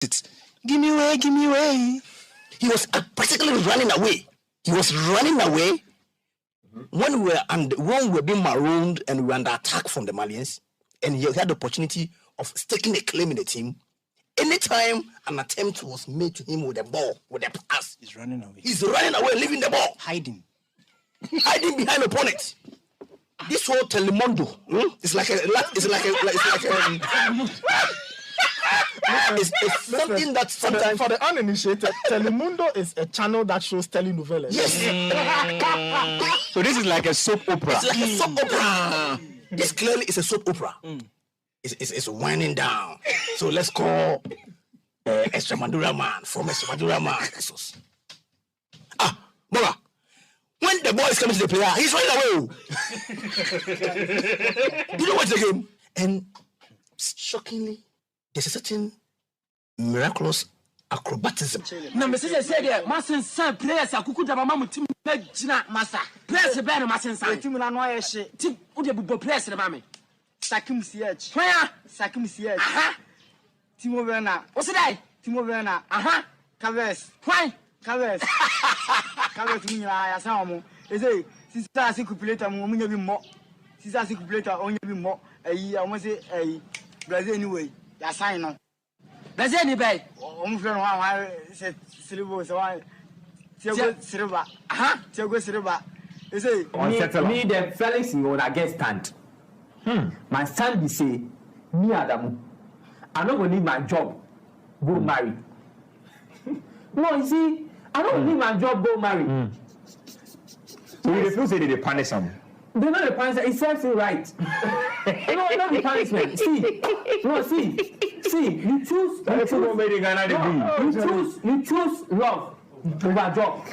Give me away, give me away. He was practically running away. He was running away when we were being marooned and we were under attack from the Malians, and he had the opportunity of staking a claim in the team. Anytime an attempt was made to him with the ball, with the pass, he's running away. He's running away, leaving the ball, hiding behind opponents. This whole Telemundo, it's like it's something that sometimes for the uninitiated, Telemundo is a channel that shows telenovelas. Yes. So this is like a soap opera. It's like a soap opera. This clearly is a soap opera. It's winding down. So let's call Extremadura man from Extremadura man. Bola. When the ball is coming to the player, he's running away. You know what's the game? And shockingly, there's a certain miraculous acrobatism. Na message said there, masin san players akuku da mama mutim na gina masa. Players be na masin san. Team na no ayehye. Team wo de bubo players na mama. Sakim CH. Hwan? Sakim CH. Aha. Team over na. Wo se dai? Team over na. Aha. Cavers. Hwan? Cavers. Cavers mi ya san omo. E say sister seculator mo nya bi mo. Sister seculator onya bi mo. Ayi omo say ayi Brazil anyway. Ya sign no. Brazil ni bay. Omo fẹ́ no wa say silver so wa. Tiago Silva. Aha. Tiago Silva. E say me the Felix will against stand. My son be say me Adamu. I don't go need my job. Go marry. No, you see, I don't need my job. Go marry. So you refuse to punish him. They're not the punishment. It serves you right. No, not the punishment. See. You choose. You choose love over job.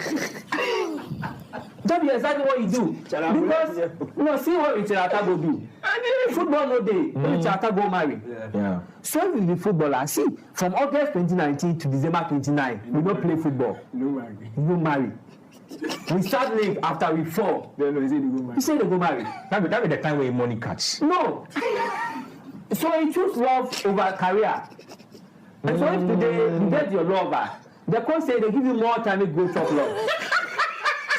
That is exactly what you do. Because see what Richard go do. Football no day. Richard go marry. Yeah. So with the footballer, see, from August 2019 to December 29, we don't play football. No marry. We start live after we fall. He said they go marry. That be the time where money catch. No. So you choose love over career. And so if today you get your lover, the coach say they give you more time to go chop love.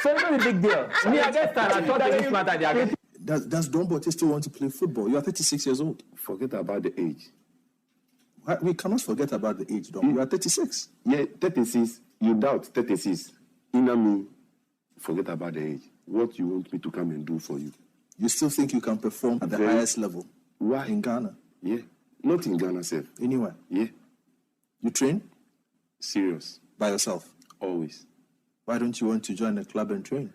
So it's not a big deal. Me, I guess that I thought that this matter. Does Don Bote still want to play football? You are 36 years old. Forget about the age. We cannot forget about the age, Don. You are 36. Yeah, 36. You doubt 36. Inner me, forget about the age. What you want me to come and do for you? You still think you can perform at the highest level? Why? In Ghana? Yeah. Not in Ghana, sir. Anywhere? Yeah. You train? Serious. By yourself? Always. Why don't you want to join a club and train?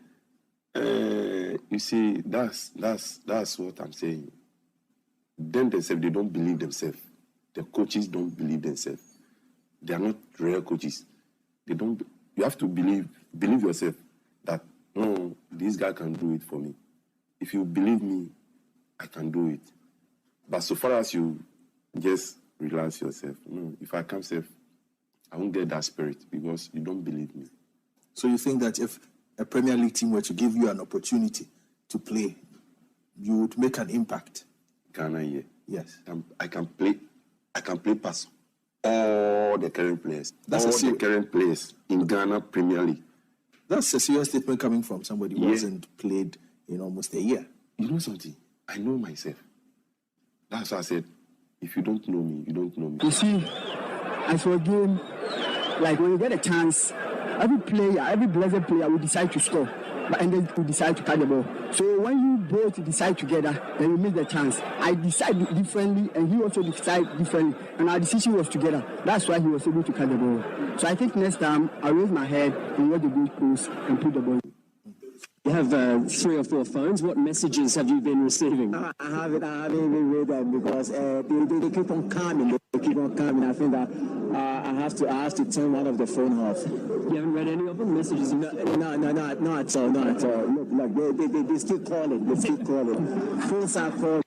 You see, that's what I'm saying. Them themselves, they don't believe themselves. The coaches don't believe themselves. They are not real coaches. They don't. You have to believe yourself that no, this guy can do it for me. If you believe me, I can do it. But so far as you just relax yourself, no. If I come safe, I won't get that spirit because you don't believe me. So you think that if a Premier League team were to give you an opportunity to play, you would make an impact? Ghana, yeah. Yes. I can play past all the current players. That's the current players in Ghana Premier League. That's a serious statement coming from somebody who hasn't played in almost a year. You know something? I know myself. That's why I said, if you don't know me, you don't know me. You see, as for a game, like when you get a chance, every blessed player will decide to score, and then will decide to catch the ball. So when you both decide together, then you miss the chance. I decide differently, and he also decided differently, and our decision was together. That's why he was able to catch the ball. So I think next time I'll raise my head and watch the goal post and put the ball. You have 3 or 4 phones. What messages have you been receiving? I haven't read them because they keep on coming. They keep on coming. I think that I have to turn one of the phone off. You haven't read any of them? Messages? No, not at all. Look, they still calling. They still calling. Phones are calling.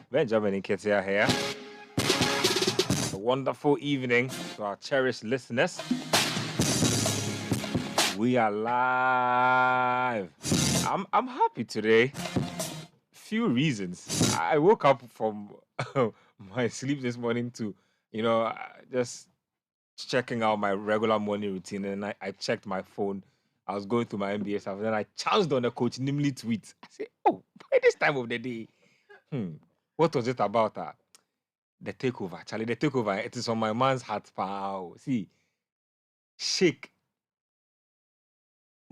Benjamin and Ketia here. A wonderful evening to our cherished listeners. We are live. I'm happy today. Few reasons. I woke up from my sleep this morning to, just checking out my regular morning routine, and I checked my phone. I was going through my NBA stuff, and then I chanced on a Coach Nimley tweet. I said, "Oh, by this time of the day, what was it about? The takeover, Charlie. The takeover. It is on my man's heart, pal. See, Sheikh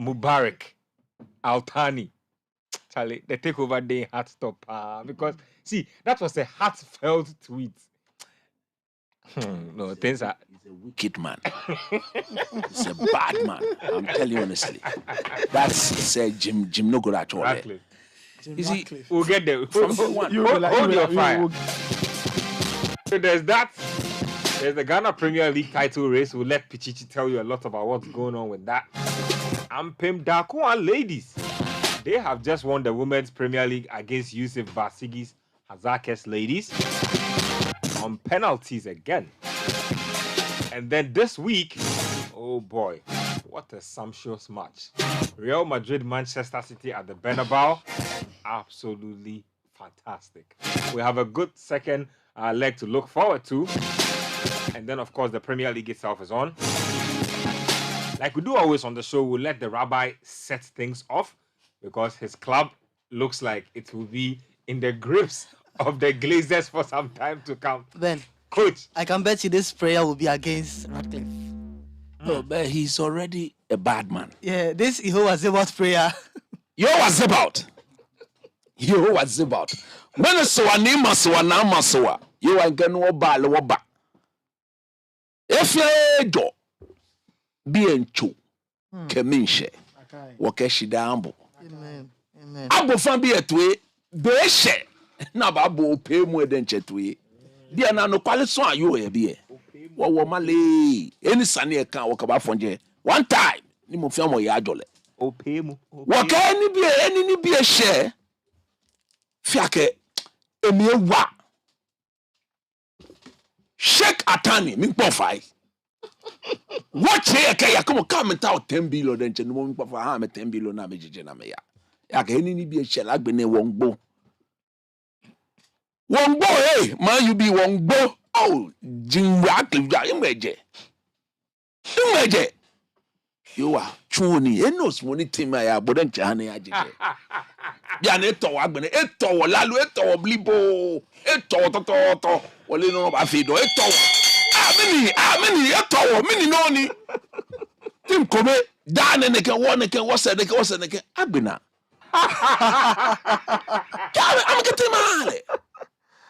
Mubarak Altani, Charlie. The takeover day had stop, because see that was a heartfelt tweet. No, things are. He's a wicked man. He's a bad man. I'm telling you honestly. That's Jim no good at all. Exactly. You see, We'll get there. from day one. Hold your fire. So there's that. There's the Ghana Premier League title race. We'll let Pichichi tell you a lot about what's going on with that. And Pim Dakuan ladies. They have just won the Women's Premier League against Yusuf Basigi's Hazakes ladies on penalties again. And then this week, oh boy, what a sumptuous match. Real Madrid, Manchester City at the Bernabeu. Absolutely fantastic. We have a good second leg to look forward to. And then, of course, the Premier League itself is on. Like we do always on the show, we'll let the rabbi set things off because his club looks like it will be in the grips of the Glazers for some time to come. Ben, Coach, I can bet you this prayer will be against Radcliffe. No, but he's already a bad man. Yeah, this Yehovah Zebaoth prayer. Yehovah Zebaoth. Menesoa ni masoa na masoa. You are going to ba le woba. If you do be encho keminche. Wakeshi dambo. Amen. Amen. Abo fan bi etwe be she na ba bo pe mu edenche twe. Dia na no kwale so ayo ye bi e. Wo male eni sane e kan wo ka ba fonje. One time ni mo fi amo ya ajole. O pe mu. Wo ka eni ni bi e she. Fiake emi ewa. Sheikh Atani mi po fai. What ya come out 10 billion then no mo pa ha me 10 billion na me jeje na me ya. Ya ka eni ni bi e she la gbe ne wongbo. Wongbo man you be wongbo. Oh, jinwa klivja imeje. You are chuni enos money team ya boden chane ya jeje. Ya na eto agbene eto wo lalu eto wo blibo eto to wole no ba fi do eto amini eto wo mini no ni tim kome da ne ke wo se ne ke agbena ya am ke timale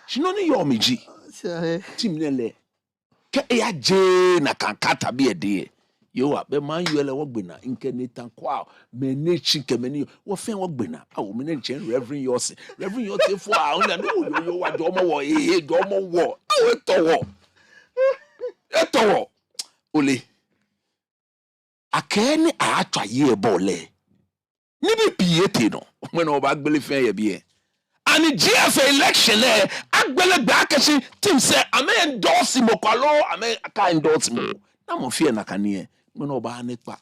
shinoni yo miji tim nele ke ya je na kankata bi ede yo be man you ele wogbena nke netan kwa me ne chike me ni wo fen wogbena awo me ne chen reverend yose fo a on no yo wa do mo wo do mo wo awo eto ole akeni a atwa ye bole ni bi piete no when oba gbele fen ye bi and GFA election agbele gba kashi team say am endorse mo kwalo am aka endorse mo na mo fie na kane when oba nekpa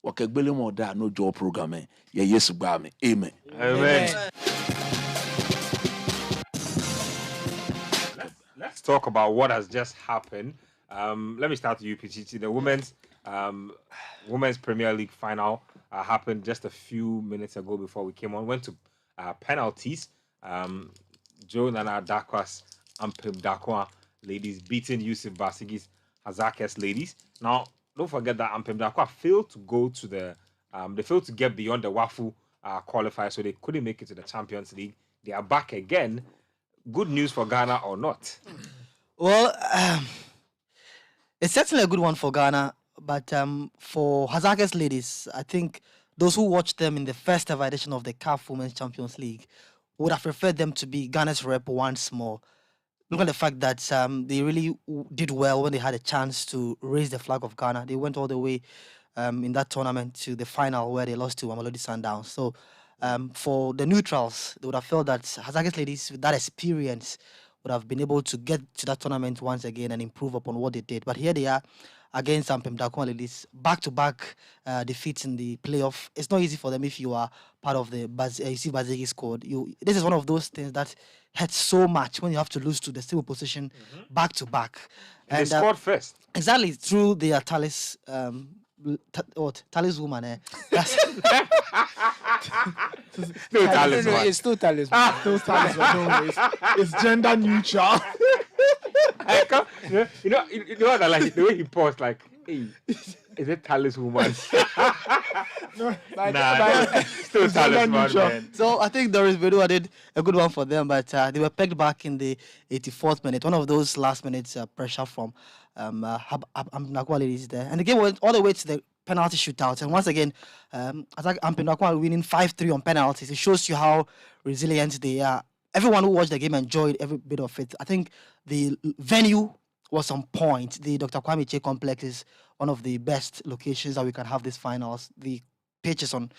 wakegbele mo da no job program ye yesu gba me amen. Let's talk about what has just happened. Let me start with you, Pichichi. The women's Premier League final happened just a few minutes ago before we came on. Went to penalties. Joe Nana Dakwas and Pim Dakwa ladies beating Yusuf Basigi's Hazakes ladies. Now, don't forget that Ampem Dakwa failed to go to the they failed to get beyond the WAFU qualifier, so they couldn't make it to the Champions League. They are back again. Good news for Ghana or not? Well, it's certainly a good one for Ghana, but for Hazakes ladies, I think those who watched them in the first ever edition of the CAF Women's Champions League would have preferred them to be Ghana's rep once more. Look at the fact that they really did well when they had a chance to raise the flag of Ghana. They went all the way in that tournament to the final where they lost to Mamelodi Sundowns. So For the neutrals, they would have felt that Hazake's ladies with that experience would have been able to get to that tournament once again and improve upon what they did. But here they are against Pemdakwa ladies, back-to-back defeats in the playoff. It's not easy for them if you are part of the you see Bazegi squad. This is one of those things that hurts so much when you have to lose to the stable position back-to-back. And they scored first. Exactly, through their Talis talisman. That's Still talisman. It's still talisman. Still talisman. No, it's gender neutral. You know what I like? The way he paused, like, hey, is it talisman? Still talisman, man. So I think Doris Bedu did a good one for them, but they were pegged back in the 84th minute. One of those last minutes pressure from Ampinakwa ladies there. And the game went all the way to the penalty shootout. And once again, Ampinakwa winning 5-3 on penalties. It shows you how resilient they are. Everyone who watched the game enjoyed every bit of it. I think the venue was on point. The Dr. Kwame Che complex is one of the best locations that we can have these finals. The pitch is on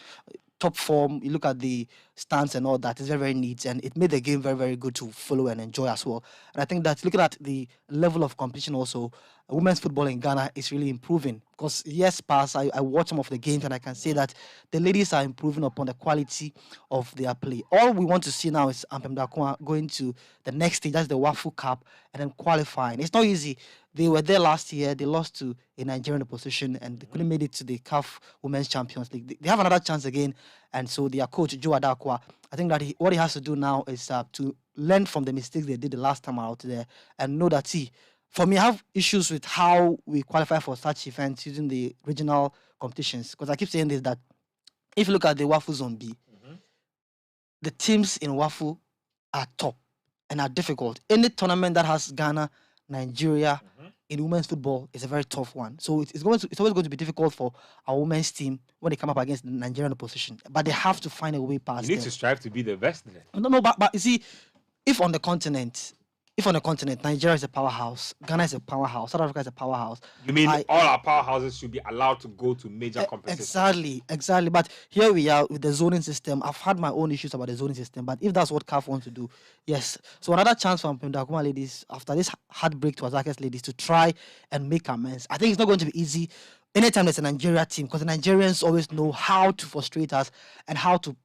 top form. You look at the stands and all that. It's very, very neat. And it made the game very, very good to follow and enjoy as well. And I think that looking at the level of competition also, women's football in Ghana is really improving. Because years past, I watched some of the games and I can say that the ladies are improving upon the quality of their play. All we want to see now is Pemdakwa going to the next stage, that's the Wafu Cup, and then qualifying. It's not easy. They were there last year. They lost to a Nigerian opposition and they couldn't make it to the CAF Women's Champions League. They have another chance again. And so their coach, Joe Adakwa, I think that what he has to do now is to learn from the mistakes they did the last time out there and know that, for me, I have issues with how we qualify for such events using the regional competitions. Because I keep saying this, that if you look at the Wafu Zone B, the teams in Wafu are top and are difficult. Any tournament that has Ghana, Nigeria in women's football is a very tough one. So it's always going to be difficult for our women's team when they come up against the Nigerian opposition. But they have to find a way past You need to strive to be the best there. No, but you see, if on the continent, Nigeria is a powerhouse, Ghana is a powerhouse, South Africa is a powerhouse. You mean all our powerhouses should be allowed to go to major competitions? Exactly. But here we are with the zoning system. I've had my own issues about the zoning system, but if that's what CAF wants to do, yes. So another chance for Pemdakwa ladies after this heartbreak to Azake's ladies to try and make amends. I think it's not going to be easy anytime there's a Nigeria team, because the Nigerians always know how to frustrate us and how to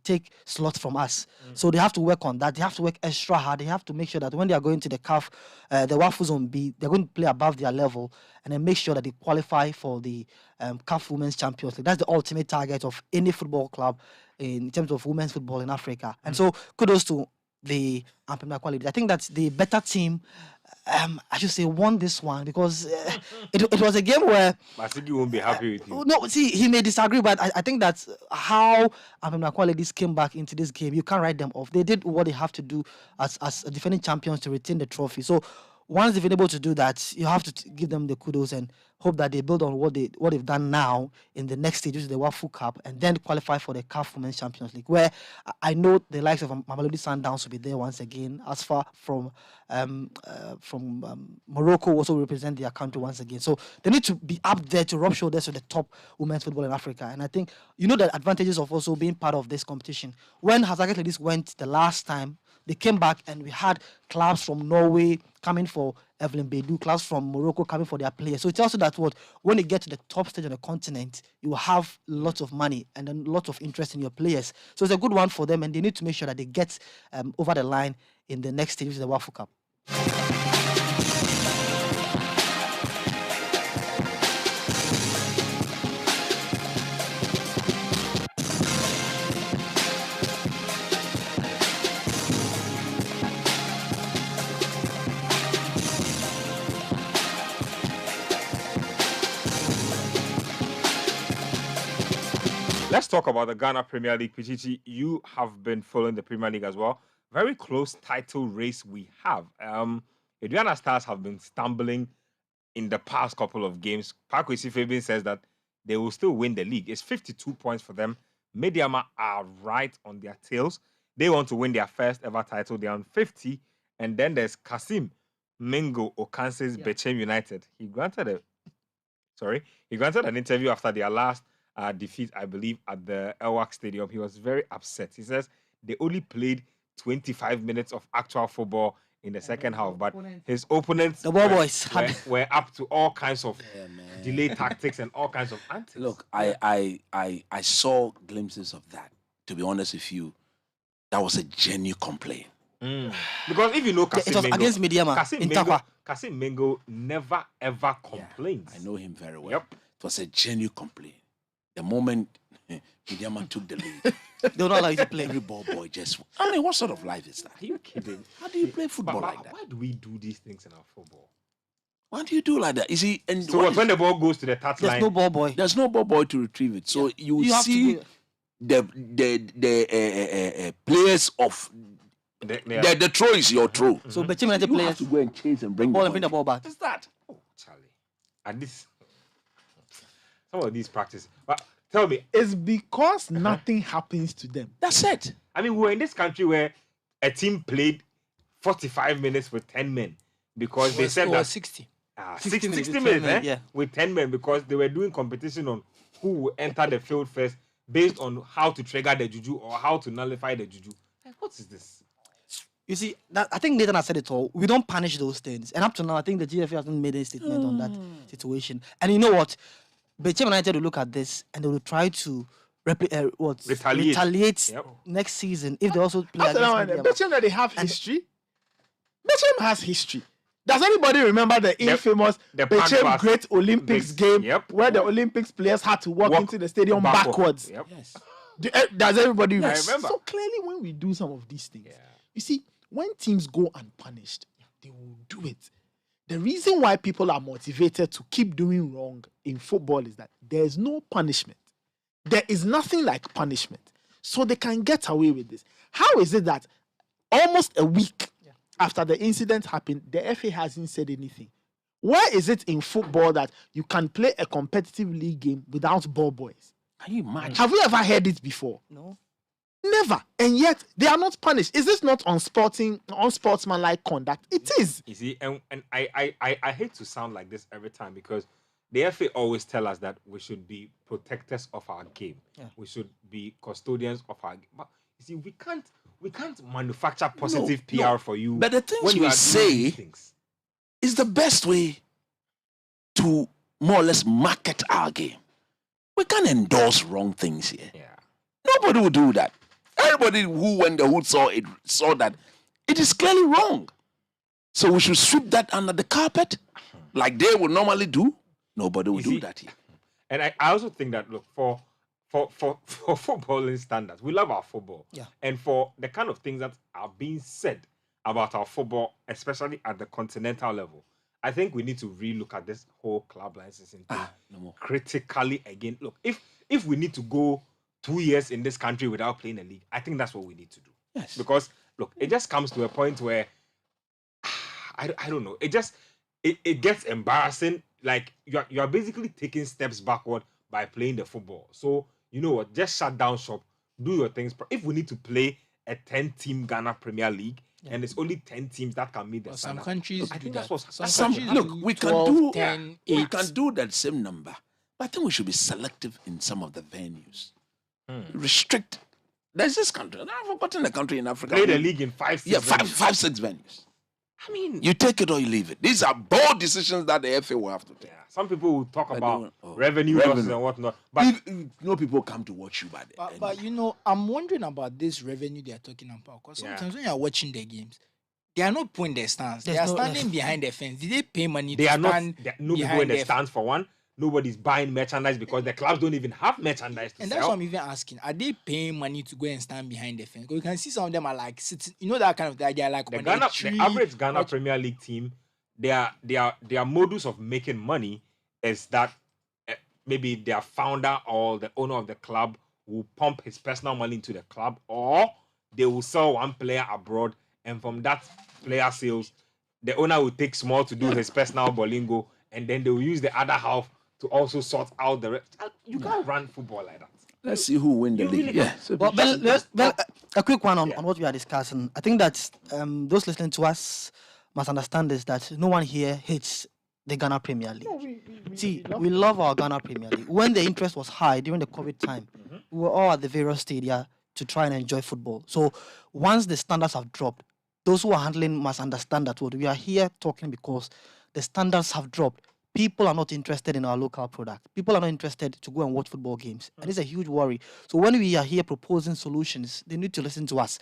take slots from us. So they have to work on that. They have to work extra hard. They have to make sure that when they are going to the CAF, the Wafu Zone B, they're going to play above their level and then make sure that they qualify for the CAF Women's Champions League. That's the ultimate target of any football club in terms of women's football in Africa. And so kudos to the Pemdakwa ladies. I think that the better team, I should say, won this one because it was a game where Masigi won't be happy with you. No, see, he may disagree, but I think that's how Pemdakwa ladies came back into this game. You can't write them off. They did what they have to do as defending champions to retain the trophy. So once they've been able to do that, you have to give them the kudos and hope that they build on what they've done now in the next stage, which is the Wafu Cup, and then qualify for the CAF Women's Champions League, where I know the likes of Mamelodi Sundowns will be there once again. As far from Morocco also represent their country once again. So they need to be up there to rub shoulders with the top women's football in Africa. And I think the advantages of also being part of this competition. When Hazard ladies went the last time, they came back and we had clubs from Norway coming for Evelyn Bedu, clubs from Morocco coming for their players. So it's also that when you get to the top stage of the continent, you will have lots of money and then lots of interest in your players. So it's a good one for them, and they need to make sure that they get over the line in the next stage, which is the Wafu Cup. Let's talk about the Ghana Premier League. Pichichi, you have been following the Premier League as well. Very close title race we have. The Ghana Stars have been stumbling in the past couple of games. Pakwesi Fabian says that they will still win the league. It's 52 points for them. Mediama are right on their tails. They want to win their first ever title. They're on 50. And then there's Kasim Mingo Okanse's Bechem United. He granted an interview after their last defeat, I believe, at the Elwak Stadium, he was very upset. He says they only played 25 minutes of actual football in the second half, but his opponents, the ball boys, were up to all kinds of delay tactics and all kinds of antics. Look, I saw glimpses of that. To be honest with you, that was a genuine complaint. Because if you know Kasim it was Mengo, against Mediama. Kasim Mengo never ever complains. I know him very well. Yep. It was a genuine complaint. The moment Mediama took the lead, they were not allowed to play. Every ball boy just. I mean, what sort of life is that? Are you kidding? How do you play football like that? Why do we do these things in our football? Why do you do like that? You see, and so when the ball goes to the touch line, there's no ball boy. There's no ball boy to retrieve it. So you see the players of the throw is your throw. So Betim United players have to go and chase and bring the ball back. What's that? Oh, Charlie. And this, some of these practices. But tell me, it's because nothing happens to them. That's it. I mean, we're in this country where a team played 45 minutes with 10 men because they said that 60. 60 minutes with 10 men because they were doing competition on who will enter the field first based on how to trigger the juju or how to nullify the juju. Like, what is this? You see, I think Nathan has said it all. We don't punish those things. And up to now, I think the GFA hasn't made a statement on that situation. And you know what? Betim United will look at this and they will try to retaliate next season if they also play against Betim that they have history. Betim has history. Does anybody remember the infamous Betim Great Olympics game where the Olympics players had to walk into the stadium backwards? Yes. Does everybody remember? I remember. So clearly when we do some of these things, you see, when teams go unpunished, they will do it. The reason why people are motivated to keep doing wrong in football is that there is no punishment. There is nothing like punishment. So they can get away with this. How is it that almost a week after the incident happened, the FA hasn't said anything? Where is it in football that you can play a competitive league game without ball boys? Can you imagine? Have we ever heard it before? No. Never. And yet they are not punished. Is this not unsportsmanlike conduct? It is. You see, and I hate to sound like this every time because the FA always tell us that we should be protectors of our game. Yeah. We should be custodians of our game. But you see, we can't manufacture positive PR for you. But the things we say is the best way to more or less market our game. We can't endorse wrong things here. Yeah. Nobody will do that. Everybody who went the hood saw that it is clearly wrong. So we should sweep that under the carpet like they would normally do. Nobody will do that here. And I also think that, look, for footballing standards, we love our football. Yeah. And for the kind of things that are being said about our football, especially at the continental level, I think we need to relook at this whole club licensing thing critically again. Look, if we need to go 2 years in this country without playing a league, I think that's what we need to do. Yes. Because, look, it just comes to a point where, I don't know, it gets embarrassing. Like, you're basically taking steps backward by playing the football. So, you know what, just shut down shop, do your things. If we need to play a 10-team Ghana Premier League, and it's only 10 teams that can meet the standard. Some countries I think do that's that. what Look, we 12, can do 10, we can do that same number. But I think we should be selective in some of the venues. Restrict. There's this country. I've forgotten the country in Africa. Play the league in 5, 6 venues. 5, 6 venues. I mean, you take it or you leave it. These are bold decisions that the FA will have to take. Yeah. Some people will talk about revenue losses and whatnot. But people come to watch you by the But you know, I'm wondering about this revenue they are talking about. Because sometimes when you are watching the games, they are not putting their stands. They are standing behind the fence. Did they pay money they to are stand not. No people in the stands for one. Nobody's buying merchandise because the clubs don't even have merchandise to and sell. that's what I'm even asking. Are they paying money to go and stand behind the fence? Because you can see some of them are like sitting. You know that kind of idea, like the average Ghana Premier League team, their modus of making money is that maybe their founder or the owner of the club will pump his personal money into the club, or they will sell one player abroad, and from that player sales, the owner will take small to do his personal bolingo, and then they will use the other half to also sort out the rest. You can't run football like that. Let's see who win the league. Really a quick one on what we are discussing. I think that those listening to us must understand is that no one here hates the Ghana Premier League. We love our Ghana Premier League. When the interest was high during the COVID time, we were all at the various stadia to try and enjoy football. So once the standards have dropped, those who are handling must understand that we are here talking because the standards have dropped. People are not interested in our local product. People are not interested to go and watch football games. And it's a huge worry. So when we are here proposing solutions, they need to listen to us.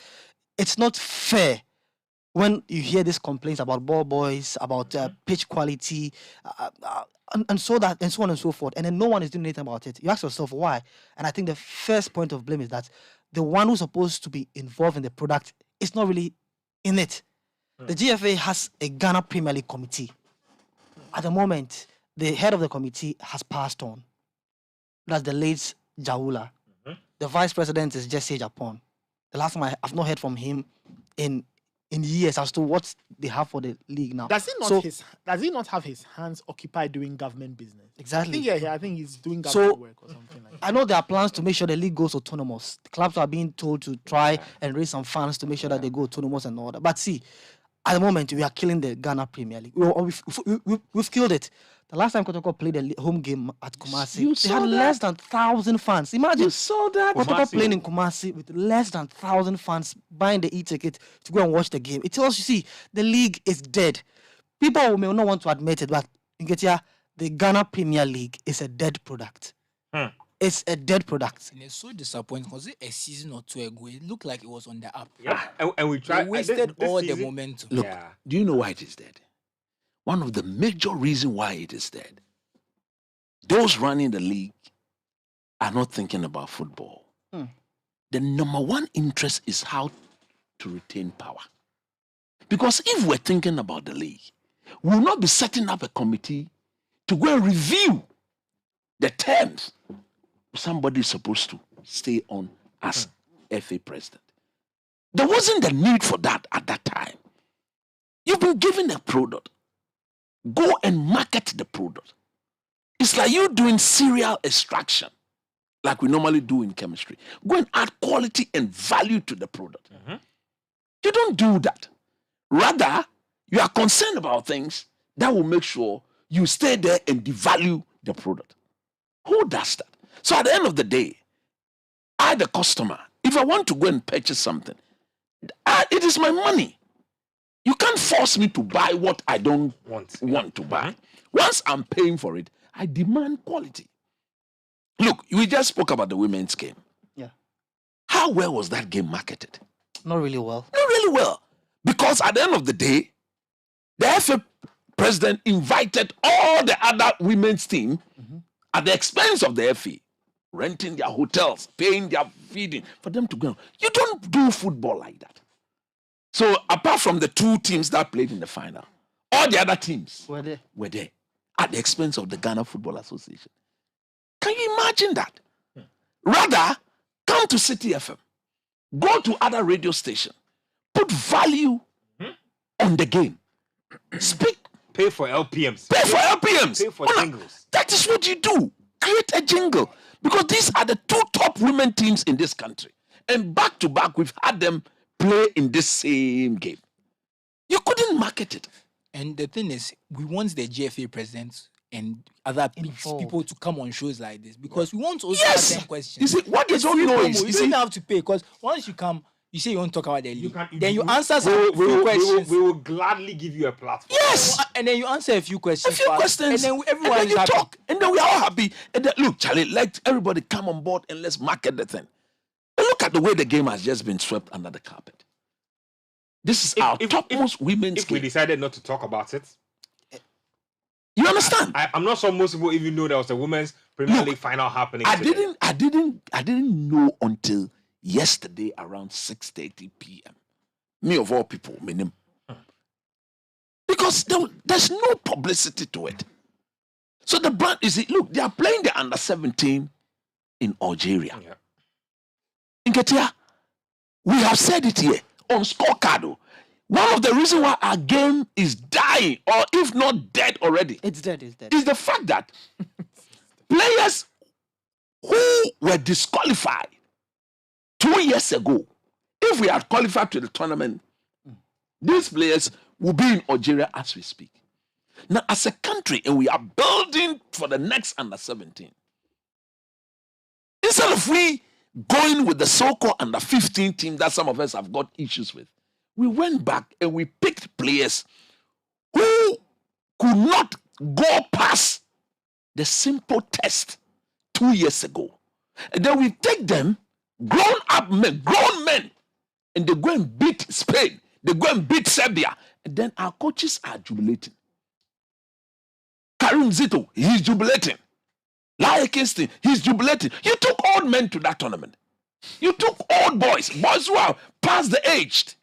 It's not fair when you hear these complaints about ball boys, about pitch quality, and so on and so forth, and then no one is doing anything about it. You ask yourself why. And I think the first point of blame is that the one who's supposed to be involved in the product is not really in it. The GFA has a Ghana Premier League committee. At the moment, the head of the committee has passed on. That's the late Jaula. The vice president is Jesse Japon. The last time I've not heard from him in years as to what they have for the league now. Does he not have his hands occupied doing government business? Exactly. I think he's doing government work or something like that. I know there are plans to make sure the league goes autonomous. The clubs are being told to try and raise some funds to make sure that they go autonomous and all that. But see, at the moment, we are killing the Ghana Premier League. We've killed it. The last time Kotoko played a home game at Kumasi, they had less than 1,000 fans. Imagine Kotoko playing in Kumasi with less than 1,000 fans buying the e-ticket to go and watch the game. It tells you, see, the league is dead. People may not want to admit it, but in Getia, the Ghana Premier League is a dead product. It's a dead product. And it's so disappointing because a season or two ago, it looked like it was on the up. Yeah, and we tried. We wasted this all season, the momentum. Look, do you know why it is dead? One of the major reasons why it is dead, those running the league are not thinking about football. The number one interest is how to retain power. Because if we're thinking about the league, we'll not be setting up a committee to go and review the terms somebody is supposed to stay on as FA president. There wasn't the need for that at that time. You've been given a product. Go and market the product. It's like you doing serial extraction, like we normally do in chemistry. Go and add quality and value to the product. You don't do that. Rather, you are concerned about things that will make sure you stay there and devalue the product. Who does that? So at the end of the day, I, the customer, if I want to go and purchase something, it is my money. You can't force me to buy what I don't want to buy. Once I'm paying for it, I demand quality. Look, we just spoke about the women's game. Yeah. How well was that game marketed? Not really well. Not really well. Because at the end of the day, the FA president invited all the other women's team at the expense of the FA, renting their hotels, paying their feeding, for them to go. You don't do football like that. So apart from the two teams that played in the final, all the other teams were there at the expense of the Ghana Football Association. Can you imagine that? Rather, come to Citi FM, go to other radio stations, put value on the game, speak. Pay for LPMs. Pay for LPMs. Pay for jingles. That is what you do. Create a jingle. Because these are the two top women teams in this country. And back to back, we've had them play in this same game. You couldn't market it. And the thing is, we want the GFA president and other people to come on shows like this because we want to also ask them questions. You see, what they don't know is... You don't have to pay because once you come, you say you want to talk about the league. Then you answer some few questions. We will gladly give you a platform. Yes! And then you answer a few questions. And then everyone and then is happy. talk. And then we are all happy. And then, look, Charlie, let everybody come on board and let's market the thing. And look at the way the game has just been swept under the carpet. This is our topmost women's If game. we decided not to talk about it, you understand? I'm not sure most people even know there was a women's Premier League final happening. I didn't know until yesterday around 6:30 p.m. Me of all people, my name. Because there's no publicity to it. So the brand is, look, they are playing the under-17 in Algeria. Yeah. In Ketia, we have said it here on Scorecard. One of the reasons why our game is dying, or if not dead already, it's dead, is the fact that players who were disqualified 2 years ago, if we had qualified to the tournament, these players will be in Algeria as we speak. Now, as a country, and we are building for the next under 17, instead of we going with the so-called under 15 team that some of us have got issues with, we went back and we picked players who could not go past the simple test 2 years ago. And then we take them, grown men, and they go and beat Spain. They go and beat Serbia. And then our coaches are jubilating. Karim Zito, he's jubilating. Laia Kingston, he's jubilating. You took old men to that tournament. You took old boys who are past the aged.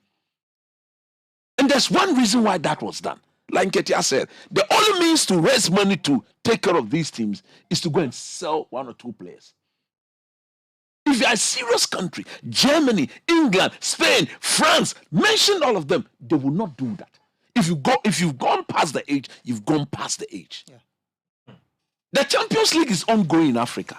And there's one reason why that was done. Like Ketia said, the only means to raise money to take care of these teams is to go and sell 1 or 2 players. If you are a serious country, Germany, England, Spain, France, mention all of them, they will not do that. If you've gone past the age, you've gone past the age. Yeah. The Champions League is ongoing in Africa.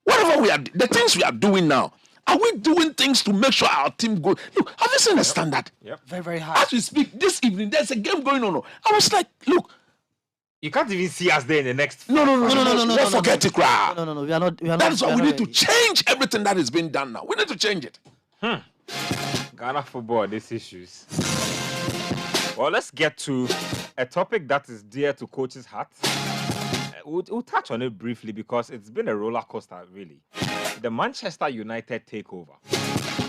Whatever the things we are doing now, are we doing things to make sure our team goes? Look, have you seen the standard? Yep. Very, very high. As we speak, this evening, there's a game going on. I was like, look. You can't even see us there in the next. No. Forget it, crowd. No. We are not. That is why we need to change everything that is being done now. We need to change it. Ghana football, these issues. Well, let's get to a topic that is dear to coach's heart. We'll touch on it briefly because it's been a roller coaster, really. The Manchester United takeover.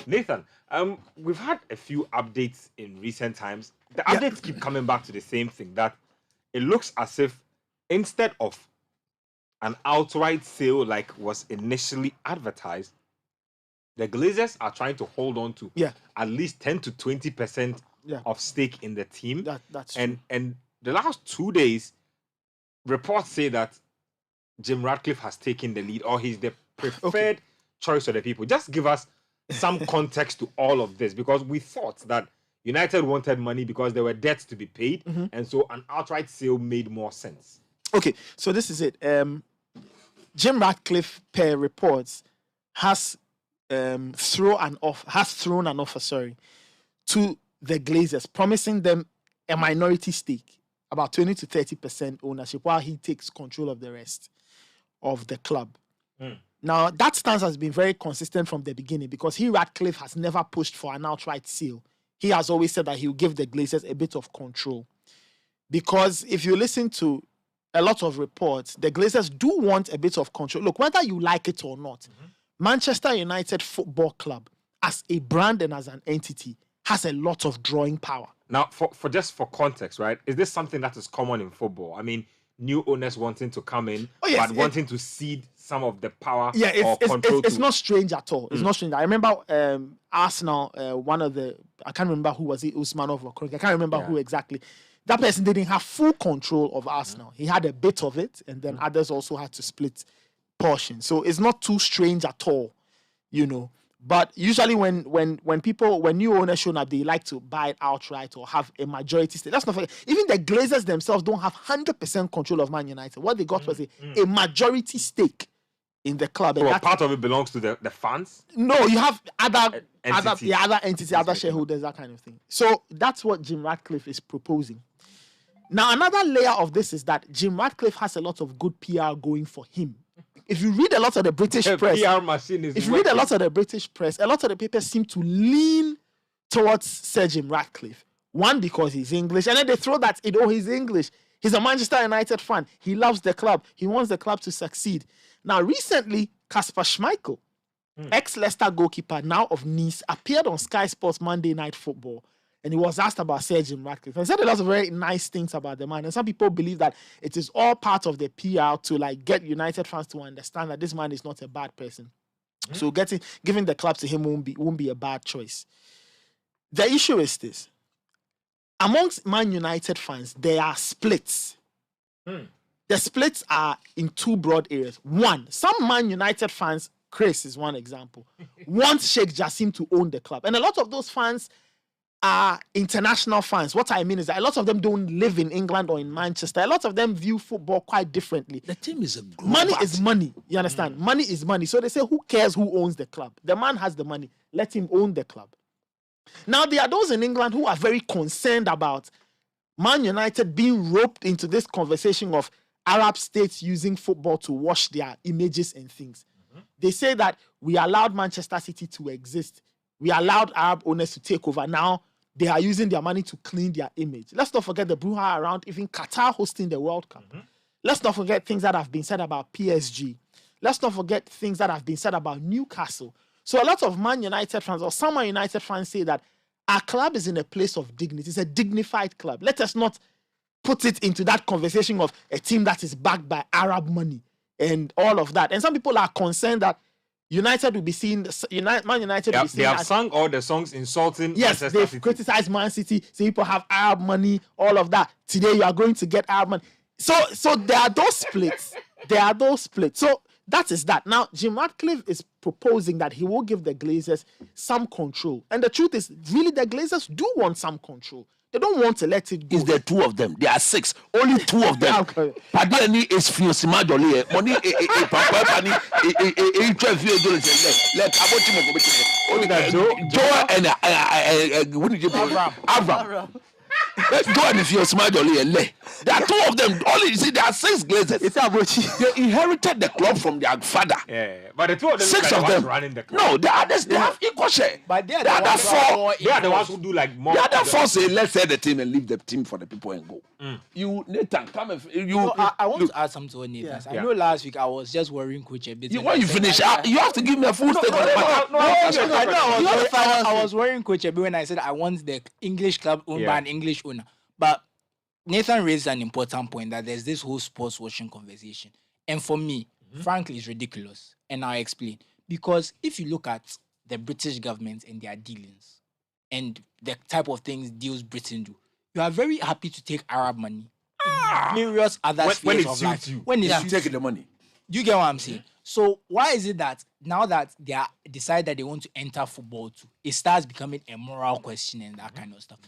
Nathan, we've had a few updates in recent times. The updates keep coming back to the same thing, that it looks as if instead of an outright sale like was initially advertised, the Glazers are trying to hold on to at least 10 to 20% of stake in the team. That's and the last 2 days, reports say that Jim Ratcliffe has taken the lead, or he's the preferred choice of the people. Just give us some context to all of this, because we thought that United wanted money because there were debts to be paid, and so an outright sale made more sense. Okay, so this is it. Jim Ratcliffe, per reports, has thrown an offer to the Glazers, promising them a minority stake, about 20 to 30% ownership, while he takes control of the rest of the club. Now, that stance has been very consistent from the beginning, because Ratcliffe has never pushed for an outright sale. He has always said that he will give the Glazers a bit of control. Because if you listen to a lot of reports, the Glazers do want a bit of control. Look, whether you like it or not, Manchester United Football Club, as a brand and as an entity, has a lot of drawing power. Now, for just for context, right? Is this something that is common in football? I mean, new owners wanting to come in, but wanting to cede some of the power or control. It's not strange at all. It's not strange. I remember Arsenal, I can't remember who was it, Usmanov or Kroenke. I can't remember who exactly. That person didn't have full control of Arsenal. He had a bit of it, and then others also had to split portions. So it's not too strange at all, you know. But usually when new owners show up, they like to buy it outright or have a majority stake. That's not fair. Even the Glazers themselves don't have 100% control of Man United. What they got was a majority stake in the club. So part of it belongs to the fans? No, you have other entities, other shareholders, that kind of thing. So that's what Jim Ratcliffe is proposing. Now, another layer of this is that Jim Ratcliffe has a lot of good PR going for him. If you read a lot of the British press, PR machine is if you read a lot of the British press, a lot of the papers seem to lean towards Sir Jim Ratcliffe. One, because he's English, and then they throw that, he's English. He's a Manchester United fan. He loves the club. He wants the club to succeed. Now, recently, Kasper Schmeichel, ex-Leicester goalkeeper, now of Nice, appeared on Sky Sports Monday Night Football, and he was asked about Sir Jim Ratcliffe. And said a lot of very nice things about the man. And some people believe that it is all part of the PR to get United fans to understand that this man is not a bad person. So giving the club to him won't be a bad choice. The issue is this. Amongst Man United fans, there are splits. The splits are in two broad areas. One, some Man United fans, Chris is one example, want Sheikh Jassim to own the club. And a lot of those fans are international fans. What I mean is that a lot of them don't live in England or in Manchester. A lot of them view football quite differently. The team is a global. Money is money. You understand? Money is money. So they say, who cares who owns the club? The man has the money. Let him own the club. Now, there are those in England who are very concerned about Man United being roped into this conversation of Arab states using football to wash their images and things. They say that we allowed Manchester City to exist. We allowed Arab owners to take over. Now they are using their money to clean their image. Let's not forget the brouhaha around even Qatar hosting the World Cup. Let's not forget things that have been said about PSG. Let's not forget things that have been said about Newcastle. So a lot of Man United fans or some Man United fans say that our club is in a place of dignity. It's a dignified club. Let us not put it into that conversation of a team that is backed by Arab money and all of that. And some people are concerned that United will be seen, Man United will be seen. They have sung all the songs insulting Manchester they've City. criticized Man City, say people have Arab money, all of that. Today you are going to get Arab money. So there are those splits. So that is that. Now, Jim Ratcliffe is proposing that he will give the Glazers some control. And the truth is, really, the Glazers do want some control. They don't want to let it go. Is there two of them? There are six. Only two of them. Padani is Fiosima Jolie. Money what did you Avram. Let's go and if you're smart, there are two of them. Only you see, there are six Glazers. They inherited the club from their father. Yeah, but the two of them, six of them running the club. No, the others they have equal share. But they are the other four. They are the ones who do like more. The other four say, let's sell the team and leave the team for the people and go. You, Nathan, come and you. No, I want to add something to what Nathan said. I know last week I was just worrying Coach a bit. When you finish, you have to give me a full statement. I was worrying Coach a bit when I said I want the English club owned by an English owner. But Nathan raised an important point that there's this whole sports washing conversation. And for me, frankly, it's ridiculous. And I'll explain. Because if you look at the British government and their dealings and the type of deals Britain do, you are very happy to take Arab money in various other spheres of life. When it suits take the money. Do you get what I'm saying? So why is it that now that they are decide that they want to enter football too, it starts becoming a moral question and that kind of stuff?